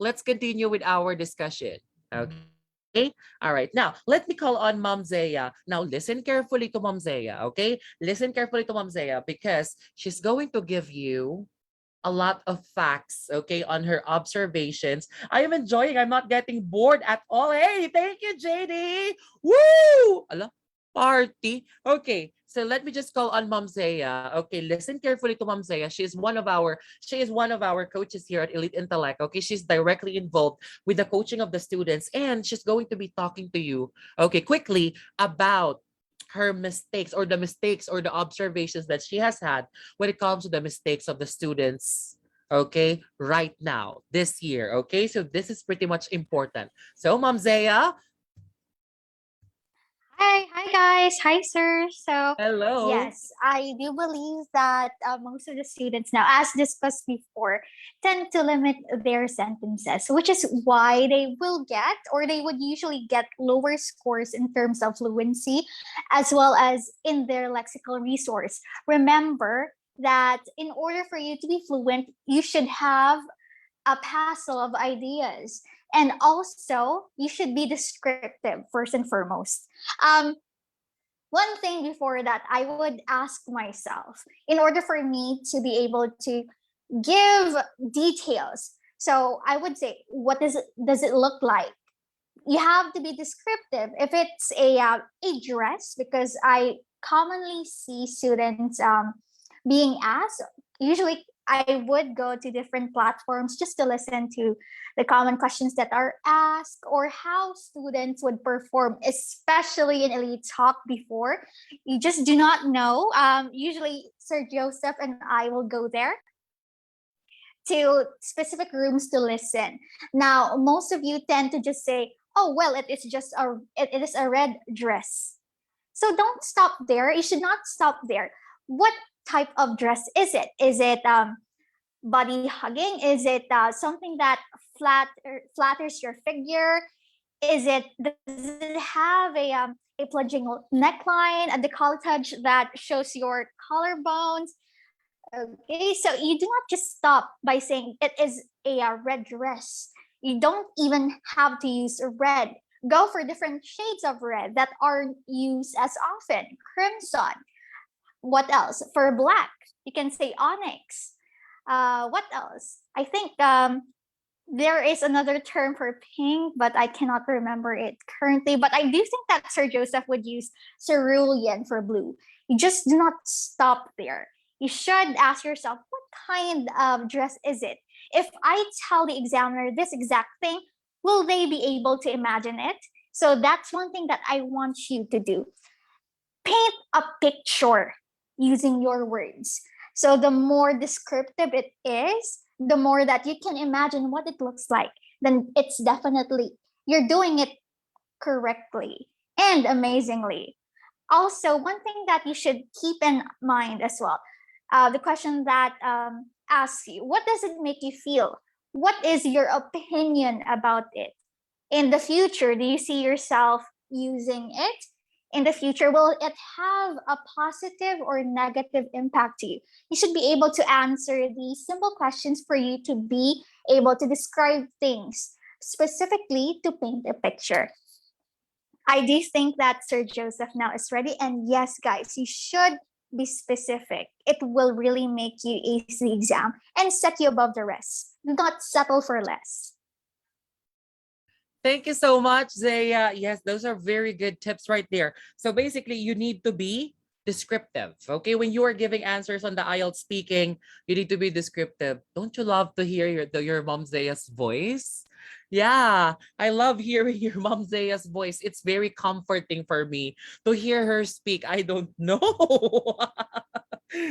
let's continue with our discussion. Okay. All right. Now, let me call on Mom Zaya. Now, listen carefully to Mom Zaya. Okay. Listen carefully to Mom Zaya, because she's going to give you a lot of facts, okay, on her observations. I am enjoying. I'm not getting bored at all. Hey, thank you, JD. Woo! Ala, party. Okay, so let me just call on Mom Zaya. Okay, listen carefully to Mom Zaya. She is one of our coaches here at Elite Intellect. Okay, she's directly involved with the coaching of the students, and she's going to be talking to you, okay, quickly about her mistakes, or the mistakes or the observations that she has had when it comes to the mistakes of the students, okay, right now, this year. Okay, so this is pretty much important. So, Mom Zaya, Hi guys, hi sir. So hello. yes, I do believe that most of the students now, as discussed before, tend to limit their sentences, which is why they will get, or they would usually get, lower scores in terms of fluency, as well as in their lexical resource. Remember that in order for you to be fluent, you should have a passel of ideas. And also, you should be descriptive first and foremost. One thing before that, I would ask myself, in order for me to be able to give details. So I would say, what does it look like? You have to be descriptive. If it's a dress, because I commonly see students being asked, usually I would go to different platforms just to listen to the common questions that are asked or how students would perform, especially in Elite Talk before. You just do not know. Usually, Sir Joseph and I will go there to specific rooms to listen. Now, most of you tend to just say, "Oh, well, it is a red dress." So don't stop there. You should not stop there. What type of dress is it? Is it body hugging? Is it something that flatters your figure? Does it have a plunging neckline, a decolletage that shows your collarbones? Okay, so you do not just stop by saying it is a red dress. You don't even have to use red. Go for different shades of red that aren't used as often. Crimson. What else? For black, you can say onyx. What else? I think there is another term for pink, but I cannot remember it currently. But I do think that Sir Joseph would use cerulean for blue. You just do not stop there. You should ask yourself, what kind of dress is it? If I tell the examiner this exact thing, will they be able to imagine it? So that's one thing that I want you to do. Paint a picture using your words. So the more descriptive it is, the more that you can imagine what it looks like, then it's definitely, you're doing it correctly and amazingly. Also, one thing that you should keep in mind as well, the question that asks you, what does it make you feel? What is your opinion about it? In the future, do you see yourself using it? In the future, will it have a positive or negative impact to you? You should be able to answer these simple questions for you to be able to describe things, specifically to paint a picture. I do think that Sir Joseph now is ready. And yes, guys, you should be specific. It will really make you ace the exam and set you above the rest. Do not settle for less. Thank you so much, Zaya. Yes, those are very good tips right there. So basically, you need to be descriptive. Okay, when you are giving answers on the Ielts speaking, you need to be descriptive. Don't you love to hear your mom Zaya's voice? Yeah, I love hearing your mom Zaya's voice. It's very comforting for me to hear her speak. I don't know.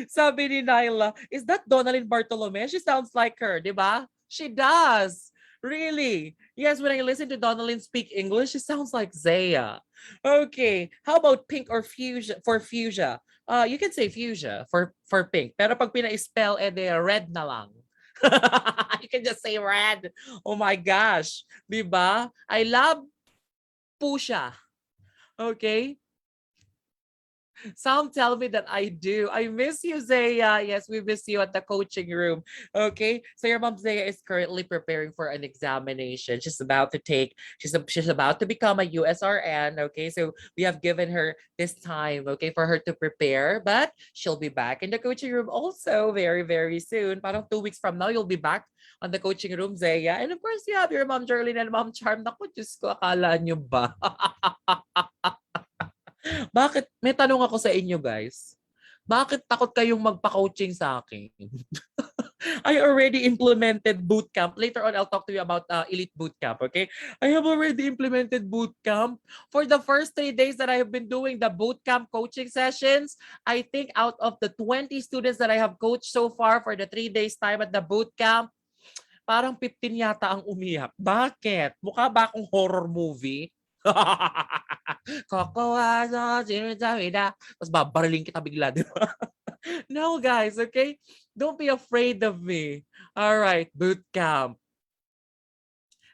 Sabi ni Nyla, is that Donalyn Bartolome? She sounds like her, di ba? She does. Really? Yes, when I listen to Donalyn speak English, she sounds like Zaya. Okay. How about pink or fuchsia for fuchsia? You can say fuchsia for pink. Pero pag pina-spell, red na lang. You can just say red. Oh my gosh. Diba? I love pusha. Okay. Some tell me that I do. I miss you, Zaya. Yes, we miss you at the coaching room. Okay. So your mom Zaya is currently preparing for an examination. She's about to become a USRN. Okay. So we have given her this time, okay, for her to prepare. But she'll be back in the coaching room also very, very soon. Parang 2 weeks from now, you'll be back on the coaching room, Zaya. And of course, you have your mom Jerlyn and mom Charm. Naku, Diyos ko, akala nyo ba? Bakit may tanong ako sa inyo, guys. Bakit takot kayong magpa-coaching sa akin? I already implemented bootcamp. Later on, I'll talk to you about Elite Bootcamp, okay? I have already implemented bootcamp. For the first 3 days that I have been doing the bootcamp coaching sessions, I think out of the 20 students that I have coached so far for the 3 days time at the bootcamp, parang 15 yata ang umiyak. Bakit? Mukha ba akong horror movie? Kokowa sa sinasawida. Tapos babariling kita bigla, di ba? No, guys, okay? Don't be afraid of me. All right, boot camp.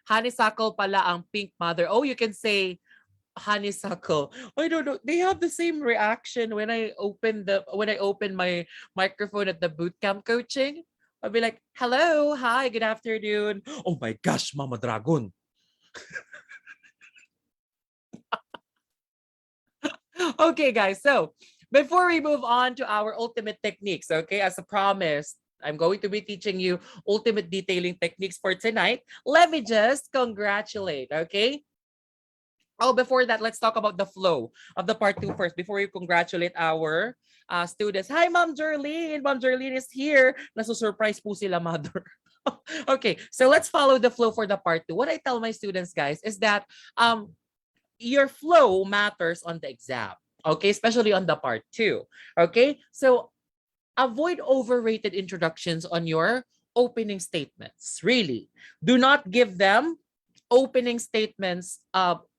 Honeysuckle pala ang pink mother. Oh, you can say honeysuckle. I don't know. They have the same reaction when I open my microphone at the boot camp coaching. I'll be like, hello, hi, good afternoon. Oh my gosh, Mama Dragon. Okay, guys. So before we move on to our ultimate techniques, okay, as a promise, I'm going to be teaching you ultimate detailing techniques for tonight. Let me just congratulate, okay? Oh, before that, let's talk about the flow of the part 2 first before we congratulate our students. Hi, Ma'am Jerlene. Ma'am Jerlene is here. Nasusurprise po sila, mother. Okay, so let's follow the flow for the part 2. What I tell my students, guys, is that your flow matters on the exam. Okay, especially on the part 2. Okay, so avoid overrated introductions on your opening statements. Really, do not give them opening statements,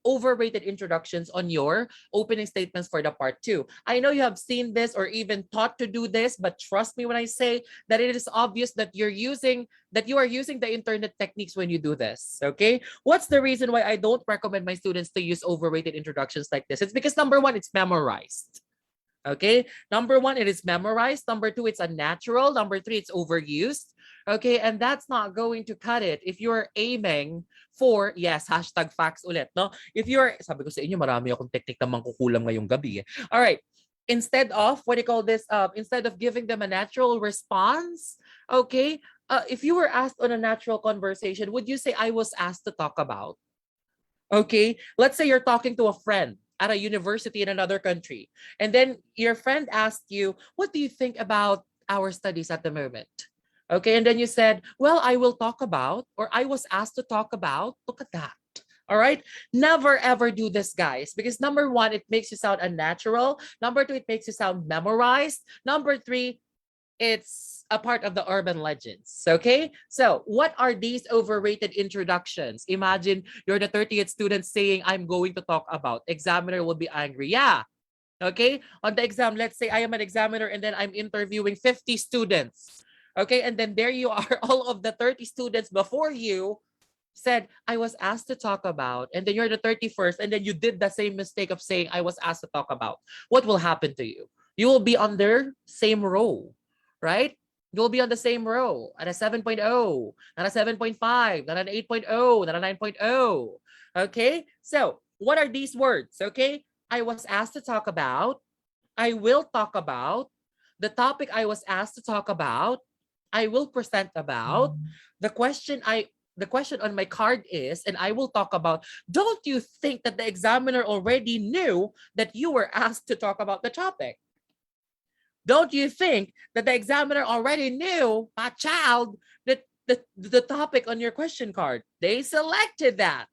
overrated introductions on your opening statements for the part 2. I know you have seen this or even thought to do this, but trust me when I say that it is obvious that you are using the internet techniques when you do this. Okay, what's the reason why I don't recommend my students to use overrated introductions like this? It's because number one, it's memorized. Okay, number one, it is memorized. Number two, it's unnatural. Number three, it's overused. Okay, and that's not going to cut it if you're aiming for, yes, hashtag facts ulit, no? If you're, sabi ko sa inyo, marami akong technique na mangkukulam ngayong gabi. All right, instead of, what do you call this? Instead of giving them a natural response, okay, if you were asked on a natural conversation, would you say, I was asked to talk about? Okay, let's say you're talking to a friend at a university in another country, and then your friend asked you, what do you think about our studies at the moment? Okay, and then you said, well, I will talk about, or I was asked to talk about. Look at that. All right, never ever do this, guys, because number one, it makes you sound unnatural. Number two, it makes you sound memorized. Number three, it's a part of the urban legends. Okay, so what are these overrated introductions? Imagine you're the 30th student saying, I'm going to talk about. Examiner will be angry. Yeah. Okay, on the exam, let's say I am an examiner and then I'm interviewing 50 students. Okay, and then there you are, all of the 30 students before you said, I was asked to talk about, and then you're the 31st, and then you did the same mistake of saying, I was asked to talk about. What will happen to you? You will be on their same row, right? You'll be on the same row at a 7.0, not a 7.5, not an 8.0, not a 9.0. Okay, so what are these words? Okay, I was asked to talk about, I will talk about, the topic I was asked to talk about, I will present about, the question on my card is, and I will talk about. Don't you think that the examiner already knew that you were asked to talk about the topic? Don't you think that the examiner already knew, my child, that the topic on your question card? They selected that.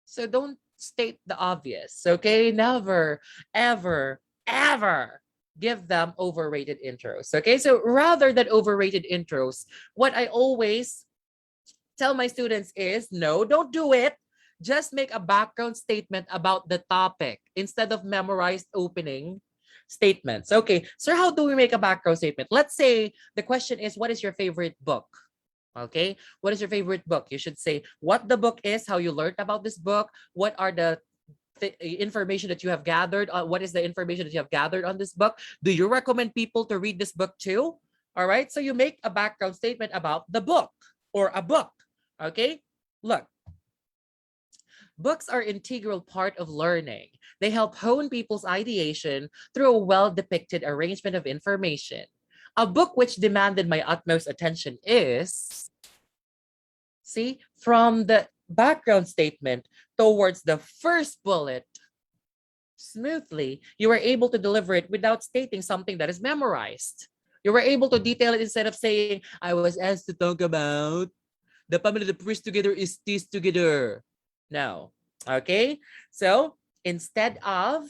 So don't state the obvious, okay? Never, ever, ever give them overrated intros, okay? So rather than overrated intros, what I always tell my students is, no, don't do it. Just make a background statement about the topic instead of memorized opening statements. Okay, so how do we make a background statement? Let's say the question is, what is your favorite book? Okay, what is your favorite book? You should say what the book is, how you learned about this book, what are the information that you have gathered, what is the information that you have gathered on this book. Do you recommend people to read this book too? All right, so you make a background statement about the book or a book. Okay, look, books are an integral part of learning. They help hone people's ideation through a well-depicted arrangement of information. A book which demanded my utmost attention is, see, from the background statement towards the first bullet, smoothly, you were able to deliver it without stating something that is memorized. You were able to detail it instead of saying, I was asked to talk about the family that pushed together is this together. No. Okay? So instead of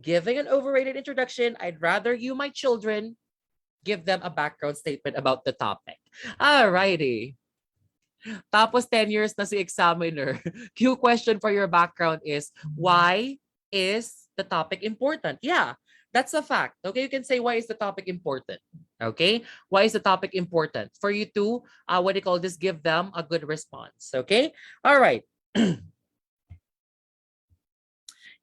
giving an overrated introduction, I'd rather you, my children, give them a background statement about the topic. Alrighty. Tapos 10 years na si examiner. Q question for your background is, why is the topic important? Yeah, that's a fact. Okay, you can say, why is the topic important? Okay, why is the topic important? For you to, what do you call this, give them a good response. Okay, all right.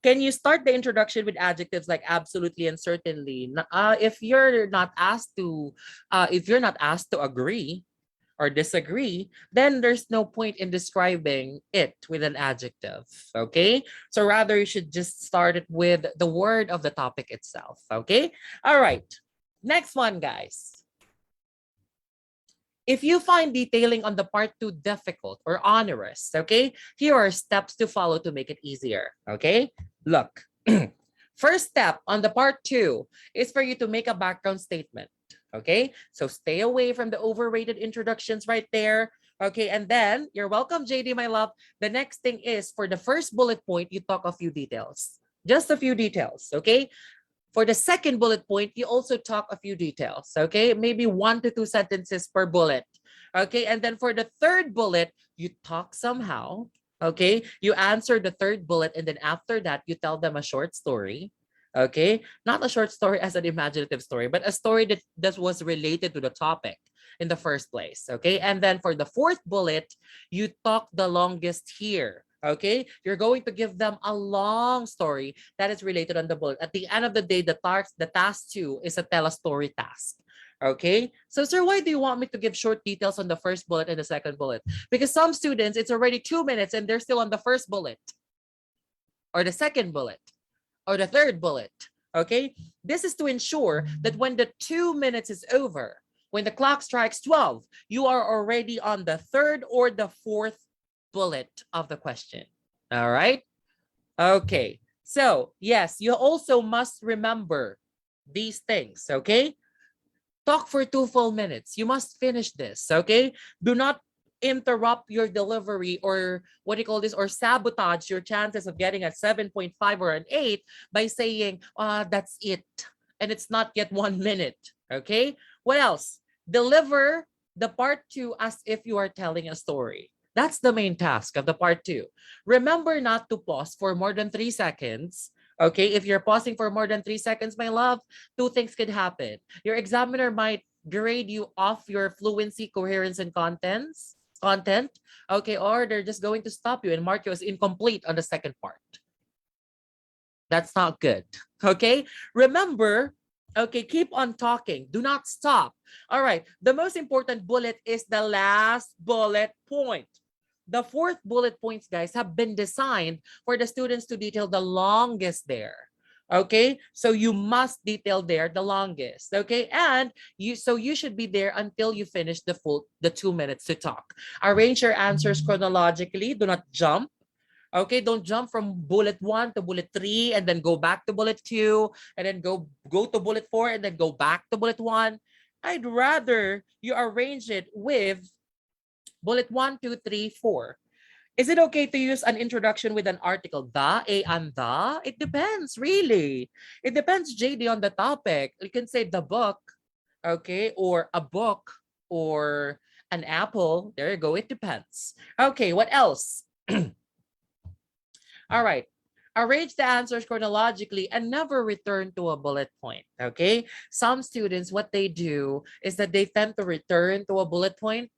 Can you start the introduction with adjectives like absolutely and certainly? If you're not asked to agree, or disagree, then there's no point in describing it with an adjective, okay? So rather you should just start it with the word of the topic itself, okay? All right, next one, guys. If you find detailing on the part 2 difficult or onerous, okay, here are steps to follow to make it easier, okay? Look, first step on the part 2 is for you to make a background statement, okay? So stay away from the overrated introductions right there, okay? And then, you're welcome, JD, my love. The next thing is, for the first bullet point, you talk a few details. Just a few details, okay? For the second bullet point, you also talk a few details, okay? Maybe 1 to 2 sentences per bullet, okay? And then for the third bullet, you talk somehow, okay? You answer the third bullet, and then after that, you tell them a short story, okay? Not a short story as an imaginative story, but a story that was related to the topic in the first place, okay? And then for the fourth bullet, you talk the longest here, okay? You're going to give them a long story that is related on the bullet. At the end of the day, the task 2 is a tell a story task. Okay, so sir, why do you want me to give short details on the first bullet and the second bullet? Because some students, it's already 2 minutes and they're still on the first bullet or the second bullet or the third bullet. Okay, this is to ensure that when the 2 minutes is over, when the clock strikes 12, you are already on the third or the fourth bullet of the question. All right. Okay. So yes, you also must remember these things. Okay. Talk for 2 full minutes. You must finish this. Okay. Do not interrupt your delivery, or what do you call this, or sabotage your chances of getting a 7.5 or an 8 by saying, that's it. And it's not yet 1 minute. Okay. What else? Deliver the part 2 as if you are telling a story. That's the main task of the part 2. Remember not to pause for more than 3 seconds. Okay, if you're pausing for more than 3 seconds, my love, 2 things could happen. Your examiner might grade you off your fluency, coherence, and content. Okay, or they're just going to stop you and mark you as incomplete on the second part. That's not good. Okay, remember, okay, keep on talking. Do not stop. All right, the most important bullet is the last bullet point. The fourth bullet points, guys, have been designed for the students to detail the longest there. Okay, so you must detail there the longest. Okay, and you should be there until you finish the 2 minutes to talk. Arrange your answers chronologically. Do not jump. Okay, don't jump from bullet 1 to bullet 3 and then go back to bullet 2 and then go to bullet 4 and then go back to bullet 1. I'd rather you arrange it with bullet 1, 2, 3, 4. Is it okay to use an introduction with an article, the, a, and the? It depends, really. It depends, JD, on the topic. You can say the book, okay, or a book, or an apple. There you go. It depends. Okay, what else? All right. Arrange the answers chronologically and never return to a bullet point, okay? Some students, what they do is that they tend to return to a bullet point,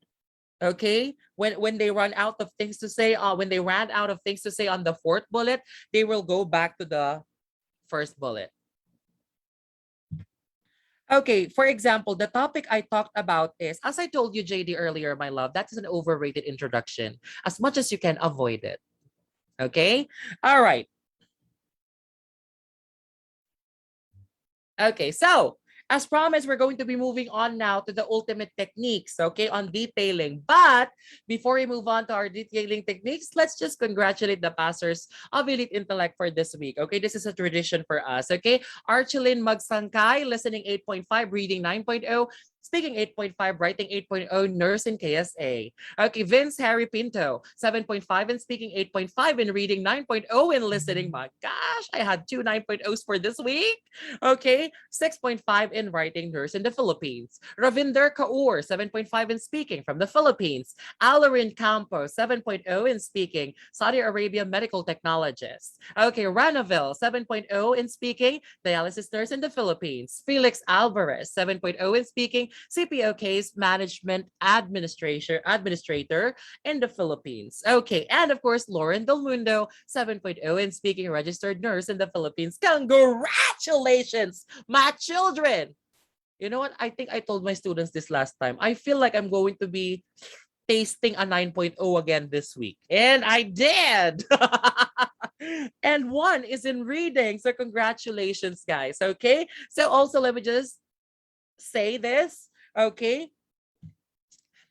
okay, when they run out of things to say, when they ran out of things to say on the fourth bullet, they will go back to the first bullet. Okay, for example, the topic I talked about is, as I told you, JD, earlier, my love, that is an overrated introduction. As much as you can avoid it. Okay, all right. Okay, so as promised, we're going to be moving on now to the ultimate techniques, okay, on detailing. But before we move on to our detailing techniques, let's just congratulate the passers of Elite Intellect for this week, okay? This is a tradition for us, okay? Archelin Magsangkay, listening 8.5, reading 9.0, speaking 8.5, writing 8.0, nurse in KSA. Okay, Vince Harry Pinto, 7.5 and speaking 8.5 and reading 9.0 and listening. My gosh, I had 2 9.0s for this week. Okay, 6.5 in writing, nurse in the Philippines. Ravinder Kaur, 7.5 in speaking from the Philippines. Alarin Campos, 7.0 in speaking, Saudi Arabia medical technologist. Okay, Ranaville, 7.0 in speaking, dialysis nurse in the Philippines. Felix Alvarez, 7.0 in speaking, CPO case management administrator in the Philippines. Okay, and of course, Lauren Del Mundo, 7.0 in speaking, registered nurse in the Philippines. Congratulations, my children! You know what? I think I told my students this last time. I feel like I'm going to be tasting a 9.0 again this week. And I did. And one is in reading. So congratulations, guys. Okay. So also let me just say this. Okay.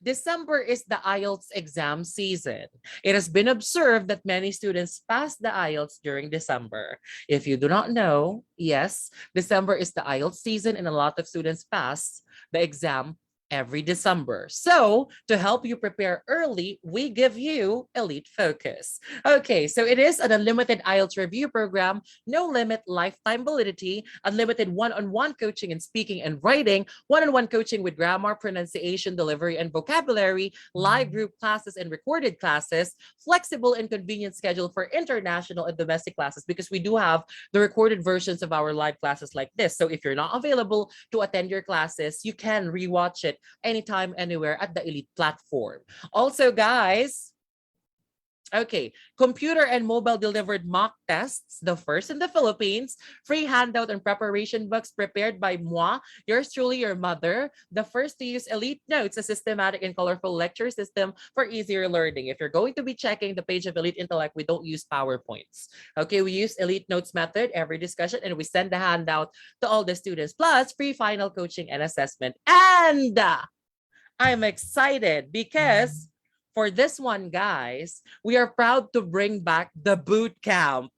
December is the IELTS exam season. It has been observed that many students pass the IELTS during December. If you do not know, yes, December is the IELTS season and a lot of students pass the exam every December. So to help you prepare early, we give you Elite Focus. Okay, so it is an unlimited IELTS review program, no limit lifetime validity, unlimited one-on-one coaching in speaking and writing, one-on-one coaching with grammar, pronunciation, delivery, and vocabulary, live group classes and recorded classes, flexible and convenient schedule for international and domestic classes because we do have the recorded versions of our live classes like this. So if you're not available to attend your classes, you can rewatch it anytime, anywhere at the Elite platform. Also, guys, okay, computer and mobile delivered mock tests, the first in the Philippines, free handout and preparation books prepared by moi, yours truly, your mother, the first to use Elite Notes, a systematic and colorful lecture system for easier learning. If you're going to be checking the page of Elite Intellect, we don't use PowerPoints. Okay, we use Elite Notes method every discussion and we send the handout to all the students, plus free final coaching and assessment. And I'm excited because for this one, guys, we are proud to bring back the boot camp.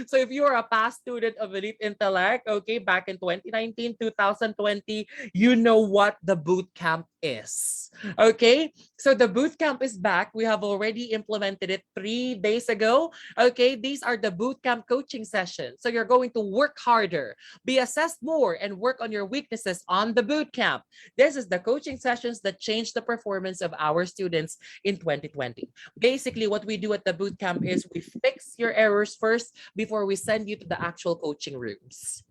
So if you are a past student of Elite Intellect, okay, back in 2019, 2020, you know what the boot camp is. Okay, so the boot camp is back. We have already implemented it 3 days ago. Okay, these are the boot camp coaching sessions. So you're going to work harder, be assessed more, and work on your weaknesses on the boot camp. This is the coaching sessions that changed the performance of our students in 2020. Basically, what we do at the boot camp is we fix your errors first before we send you to the actual coaching rooms.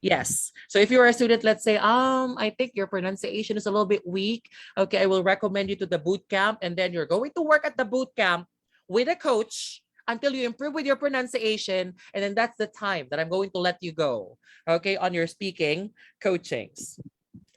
Yes. So if you're a student, let's say, I think your pronunciation is a little bit weak. Okay, I will recommend you to the boot camp, and then you're going to work at the boot camp with a coach until you improve with your pronunciation, and then that's the time that I'm going to let you go. Okay, on your speaking coachings.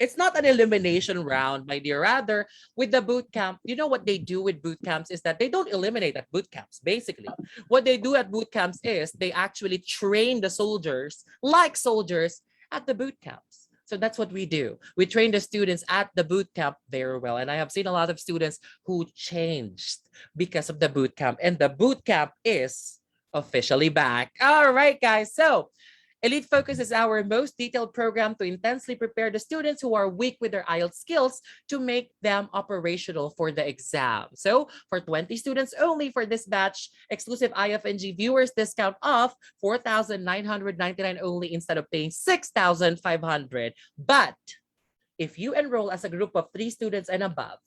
It's not an elimination round, my dear. Rather, with the boot camp, you know what they do with boot camps is that they don't eliminate at boot camps. Basically, what they do at boot camps is they actually train the soldiers like soldiers at the boot camps. So that's what we do. We train the students at the boot camp very well. And I have seen a lot of students who changed because of the boot camp. And the boot camp is officially back. All right, guys. So Elite Focus is our most detailed program to intensely prepare the students who are weak with their IELTS skills to make them operational for the exam. So for 20 students only for this batch, exclusive IFNG viewers discount off 4,999 only instead of paying 6,500. But if you enroll as a group of 3 students and above,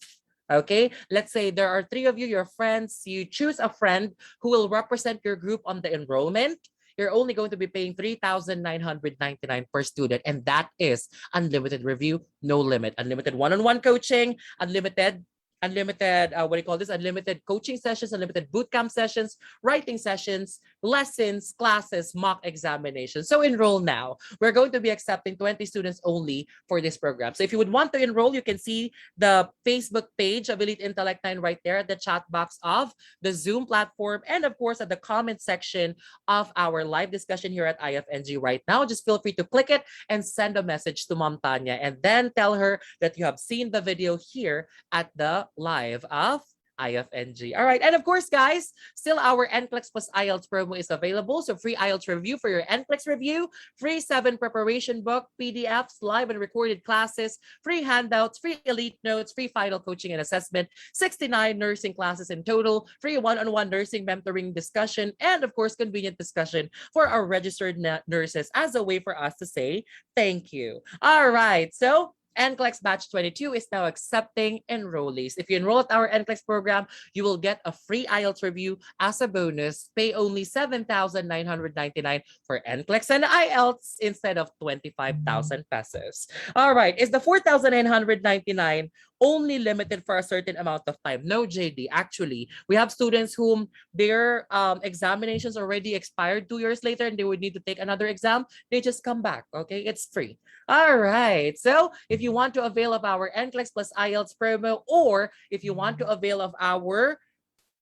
okay, let's say there are 3 of you, your friends, you choose a friend who will represent your group on the enrollment, you're only going to be paying 3,999 per student. And that is unlimited review, no limit, unlimited one-on-one coaching, unlimited, what do you call this? Unlimited coaching sessions, unlimited bootcamp sessions, writing sessions, lessons, classes, mock examinations. So enroll now. We're going to be accepting 20 students only for this program. So if you would want to enroll, you can see the Facebook page of Elite Intellect 9 right there at the chat box of the Zoom platform. And of course, at the comment section of our live discussion here at IFNG right now. Just feel free to click it and send a message to Mom Tanya and then tell her that you have seen the video here at the live of IFNG. All right. And of course, guys, still our Nclex plus Ielts promo is available. So free Ielts review for your Nclex review, free 7 preparation book, PDFs, live and recorded classes, free handouts, free elite notes, free final coaching and assessment, 69 nursing classes in total, free one-on-one nursing mentoring discussion, and of course, convenient discussion for our registered nurses as a way for us to say thank you. All right. So Nclex Batch 22 is now accepting enrollees. If you enroll at our Nclex program, you will get a free IELTS review as a bonus. Pay only 7,999 for Nclex and IELTS instead of 25,000 pesos. All right, is the 4,999 only limited for a certain amount of time. No, JD. Actually, we have students whom their examinations already expired 2 years later and they would need to take another exam. They just come back. Okay, it's free. All right. So if you want to avail of our Nclex plus Ielts promo, or if you want to avail of our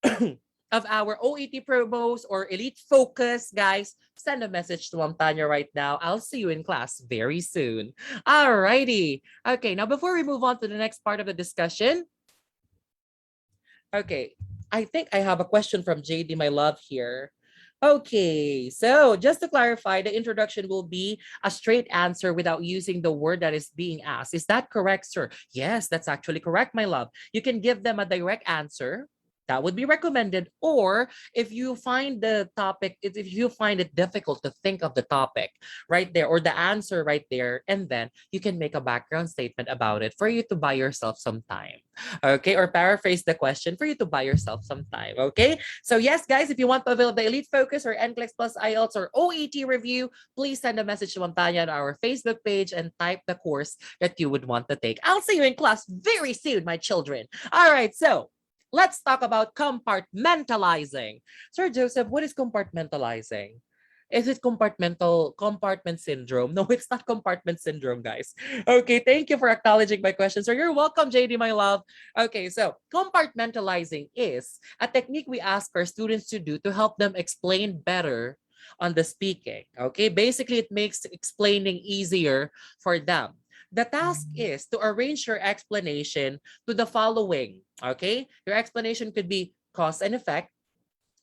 OET promos or Elite Focus, guys, send a message to Ma'am Tanya right now. I'll see you in class very soon. Alrighty. Okay, now before we move on to the next part of the discussion, okay, I think I have a question from JD, my love, here. Okay, so just to clarify, the introduction will be a straight answer without using the word that is being asked. Is that correct, sir? Yes, that's actually correct, my love. You can give them a direct answer. That would be recommended. Or if you find the topic, if you find it difficult to think of the topic right there or the answer right there, and then you can make a background statement about it for you to buy yourself some time. Okay, or paraphrase the question for you to buy yourself some time. Okay, so yes, guys, if you want to avail of the Elite Focus or Nclex plus IELTS or OET review, please send a message to Montanya on our Facebook page and type the course that you would want to take. I'll see you in class very soon, my children. All right, so let's talk about compartmentalizing. Sir Joseph, what is compartmentalizing? Is it compartment syndrome? No, it's not compartment syndrome, guys. Okay, thank you for acknowledging my question. So you're welcome, JD, my love. Okay, so compartmentalizing is a technique we ask our students to do to help them explain better on the speaking. Okay, basically it makes explaining easier for them. The task is to arrange your explanation to the following. Okay, your explanation could be cause and effect,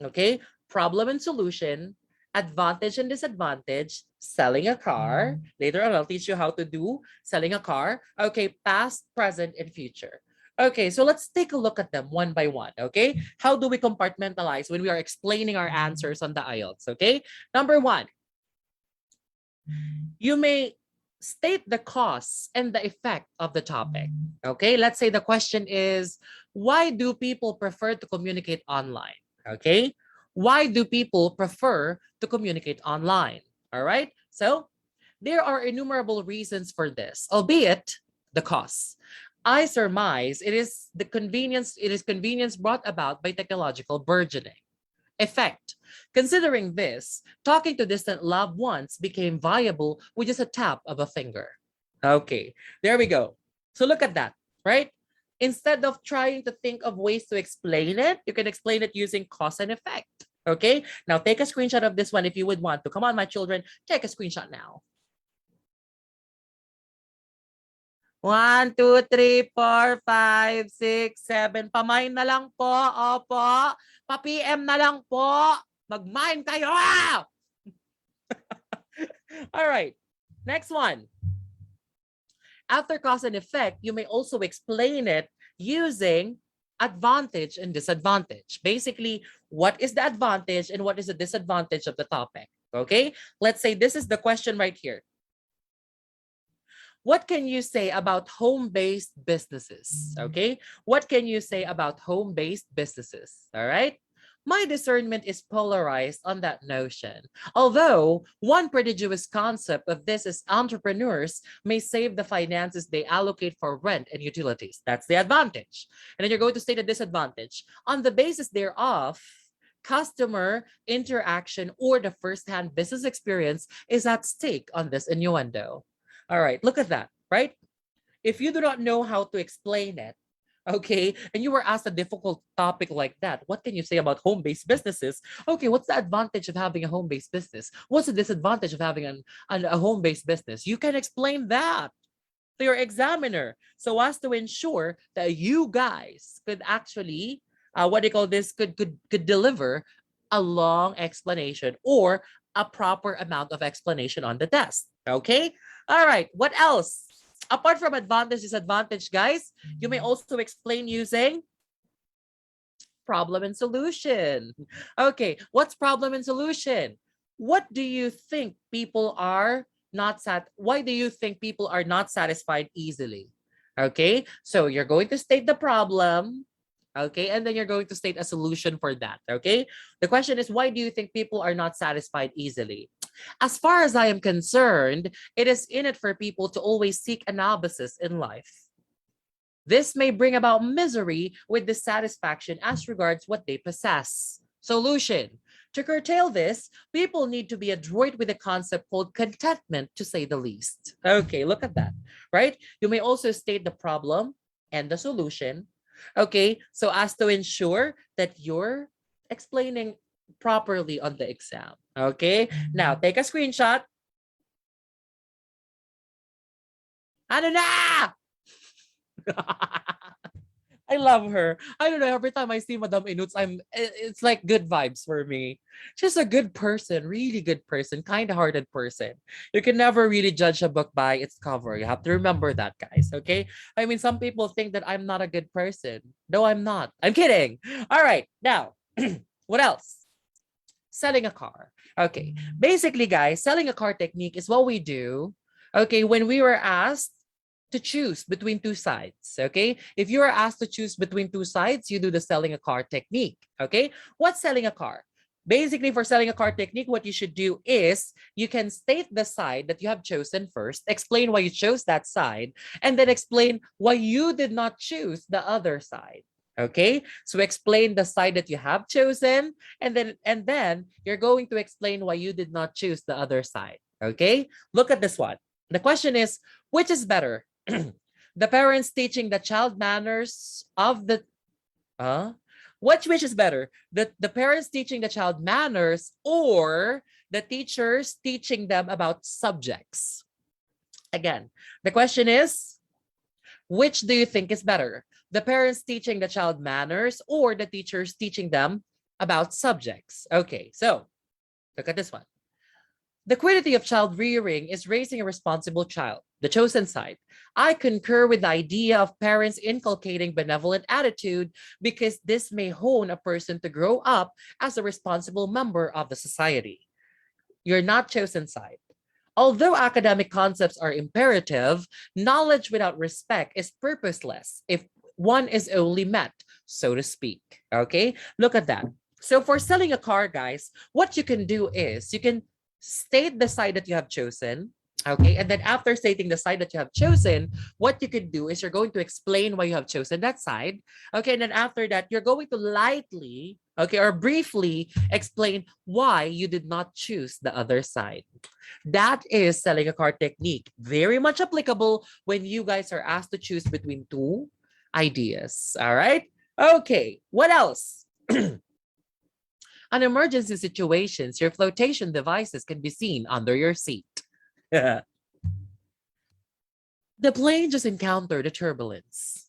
okay, problem and solution, advantage and disadvantage, selling a car. Later on, I'll teach you how to do selling a car. Okay, past, present, and future. Okay, so let's take a look at them one by one. Okay, how do we compartmentalize when we are explaining our answers on the IELTS? Okay, number one, you may state the cause and the effect of the topic. Okay, let's say the question is, why do people prefer to communicate online? Okay, why do people prefer to communicate online? All right, so there are innumerable reasons for this, albeit the cost. I surmise it is convenience brought about by technological burgeoning. Effect. Considering this, talking to distant loved ones became viable with just a tap of a finger. Okay, there we go. So look at that, right? Instead of trying to think of ways to explain it, you can explain it using cause and effect. Okay, now take a screenshot of this one if you would want to. Come on, my children, take a screenshot now. 1, 2, 3, 4, 5, 6, 7. Pamine na lang po. Opo. Pa-PM na lang po. Mag-mine kayo. All right. Next one. After cause and effect, you may also explain it using advantage and disadvantage. Basically, what is the advantage and what is the disadvantage of the topic? Okay? Let's say this is the question right here. What can you say about home-based businesses? Okay, what can you say about home-based businesses? All right, my discernment is polarized on that notion. Although one prodigious concept of this is entrepreneurs may save the finances they allocate for rent and utilities. That's the advantage. And then you're going to state a disadvantage. On the basis thereof, customer interaction or the first-hand business experience is at stake on this innuendo. All right, look at that, right? If you do not know how to explain it, okay, and you were asked a difficult topic like that, what can you say about home-based businesses? Okay, what's the advantage of having a home-based business? What's the disadvantage of having a home-based business? You can explain that to your examiner so as to ensure that you guys could actually, what do you call this, could deliver a long explanation or a proper amount of explanation on the test. Okay? All right. What else? Apart from advantage, disadvantage, guys, you may also explain using problem and solution. Okay. What's problem and solution? What do you think people are why do you think people are not satisfied easily? Okay. So you're going to state the problem. Okay, and then you're going to state a solution for that. Okay, the question is, why do you think people are not satisfied easily? As far as I am concerned, it is in it for people to always seek analysis in life. This may bring about misery with dissatisfaction as regards what they possess. Solution. To curtail this, people need to be adroit with a concept called contentment, to say the least. Okay, look at that, right? You may also state the problem and the solution, okay, so as to ensure that you're explaining properly on the exam. Okay, now take a screenshot. Ano na? I love her. I don't know. Every time I see Madame Inuts, it's like good vibes for me. She's a good person, really good person, kind-hearted person. You can never really judge a book by its cover. You have to remember that, guys. Okay. I mean, some people think that I'm not a good person. No, I'm not. I'm kidding. All right. Now, what else? Selling a car. Okay. Basically, guys, selling a car technique is what we do. Okay, when we were asked to choose between two sides. Okay, if you are asked to choose between two sides, you do the selling a car technique. Okay, what's selling a car? Basically, for selling a car technique, what you should do is you can state the side that you have chosen first, explain why you chose that side, and then explain why you did not choose the other side. Okay, so explain the side that you have chosen, and then you're going to explain why you did not choose the other side. Okay, look at this one. The question is, which is better? The parents teaching the child manners of the which is better? The parents teaching the child manners or the teachers teaching them about subjects? Again, the question is, which do you think is better? The parents teaching the child manners or the teachers teaching them about subjects? Okay, so look at this one. The quality of child rearing is raising a responsible child, the chosen side. I concur with the idea of parents inculcating benevolent attitude because this may hone a person to grow up as a responsible member of the society. You're not chosen side. Although academic concepts are imperative, knowledge without respect is purposeless if one is only met, so to speak. Okay, look at that. So for selling a car, guys, what you can do is you can state the side that you have chosen. Okay, and then after stating the side that you have chosen, what you can do is you're going to explain why you have chosen that side. Okay, and then after that, you're going to lightly, okay, or briefly explain why you did not choose the other side. That is selling a car technique. Very much applicable when you guys are asked to choose between two ideas. All right. Okay, what else? On emergency situations, your flotation devices can be seen under your seat. The plane just encountered a turbulence.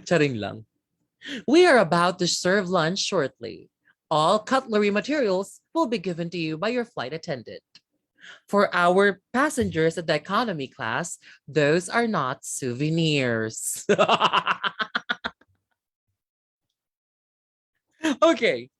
Charing lang. We are about to serve lunch shortly. All cutlery materials will be given to you by your flight attendant. For our passengers at the economy class, those are not souvenirs. Okay.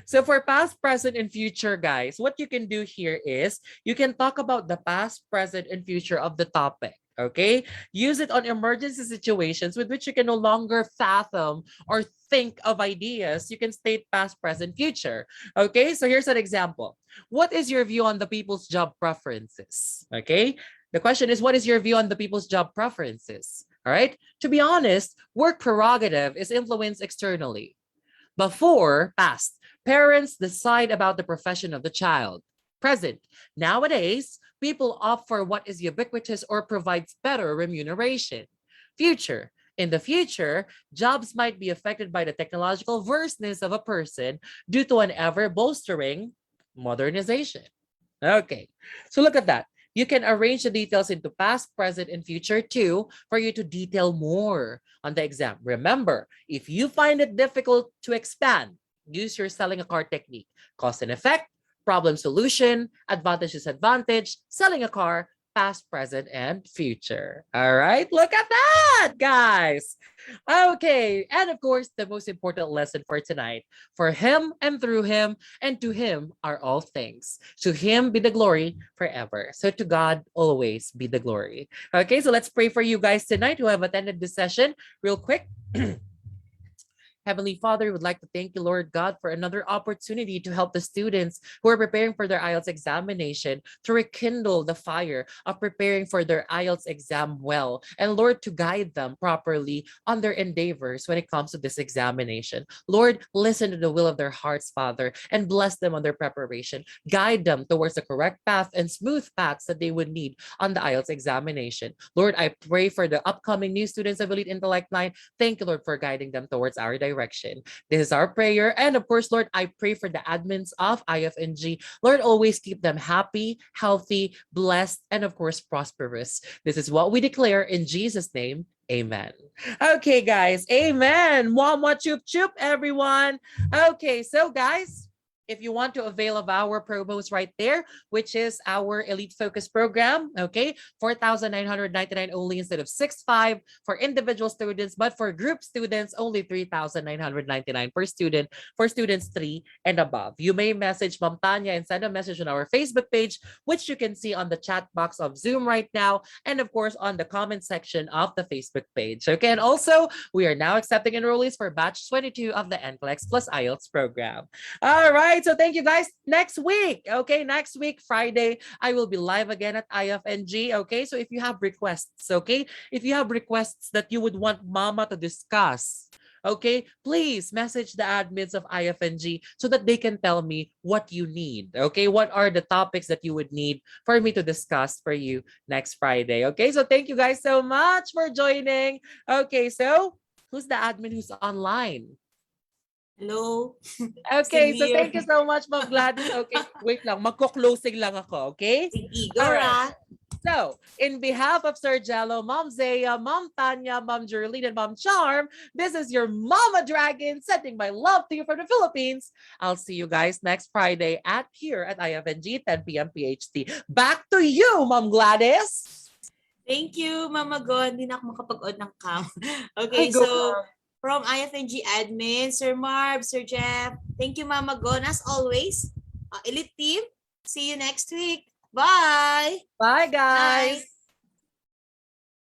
So for past, present, and future, guys, what you can do here is you can talk about the past, present, and future of the topic. Okay, use it on emergency situations with which you can no longer fathom or think of ideas. You can state past, present, future. Okay, so here's an example. What is your view on the people's job preferences? Okay, the question is, what is your view on the people's job preferences? All right, to be honest, work prerogative is influenced externally. Before, past, parents decide about the profession of the child. Present, nowadays, people opt for what is ubiquitous or provides better remuneration. Future, in the future, jobs might be affected by the technological verseness of a person due to an ever-bolstering modernization. Okay, so look at that. You can arrange the details into past, present, and future too for you to detail more on the exam. Remember, if you find it difficult to expand, use your selling a car technique. Cause and effect, problem solution, advantage disadvantage, selling a car, past, present, and future. All right, look at that, guys. Okay, and of course, the most important lesson for tonight, for him and through him and to him are all things. To him be the glory forever. So to God always be the glory. Okay, so let's pray for you guys tonight who have attended this session real quick. Heavenly Father, we would like to thank you, Lord God, for another opportunity to help the students who are preparing for their IELTS examination to rekindle the fire of preparing for their IELTS exam well. And Lord, to guide them properly on their endeavors when it comes to this examination. Lord, listen to the will of their hearts, Father, and bless them on their preparation. Guide them towards the correct path and smooth paths that they would need on the IELTS examination. Lord, I pray for the upcoming new students of Elite Intellect 9. Thank you, Lord, for guiding them towards our direction. This is our prayer. And of course, Lord, I pray for the admins of IFNG. Lord, always keep them happy, healthy, blessed, and of course, prosperous. This is what we declare in Jesus' name. Amen. Okay, guys. Amen. Mwah, chup, chup, everyone. Okay, so guys, if you want to avail of our promos right there, which is our Elite Focus program, okay, 4,999 only instead of 6,500 for individual students, but for group students, only 3,999 per student for students 3 and above. You may message Ma'am Tanya and send a message on our Facebook page, which you can see on the chat box of Zoom right now, and of course on the comment section of the Facebook page. Okay, and also we are now accepting enrollees for batch 22 of the Nclex plus IELTS program. All right, so thank you guys. Next week, okay, next week, Friday, I will be live again at IFNG, okay? So if you have requests, okay, if you have requests that you would want Mama to discuss, okay, please message the admins of IFNG so that they can tell me what you need, okay? What are the topics that you would need for me to discuss for you next Friday, okay? So thank you guys so much for joining. Okay, so who's the admin who's online? Hello. Still Okay, so here. thank you so much, Ma'am Gladys. Okay, wait lang, magko-closing lang ako, okay? Si All Igor, right. ah. So, in behalf of Sir Jello, Mom Zaya, Mom Tanya, Mom Jerlene, and Mom Charm, this is your Mama Dragon sending my love to you from the Philippines. I'll see you guys next Friday at here at IFNG 10 p.m. PHT. Back to you, Mom Gladys. Thank you, Mama Go. Hindi na ako makapag-on ng cam. Ay, Okay, go so na. from IFNG admin, Sir Marv, Sir Jeff, thank you, Mama Go. And as always, Elite Team, see you next week. Bye! Bye, guys. Night!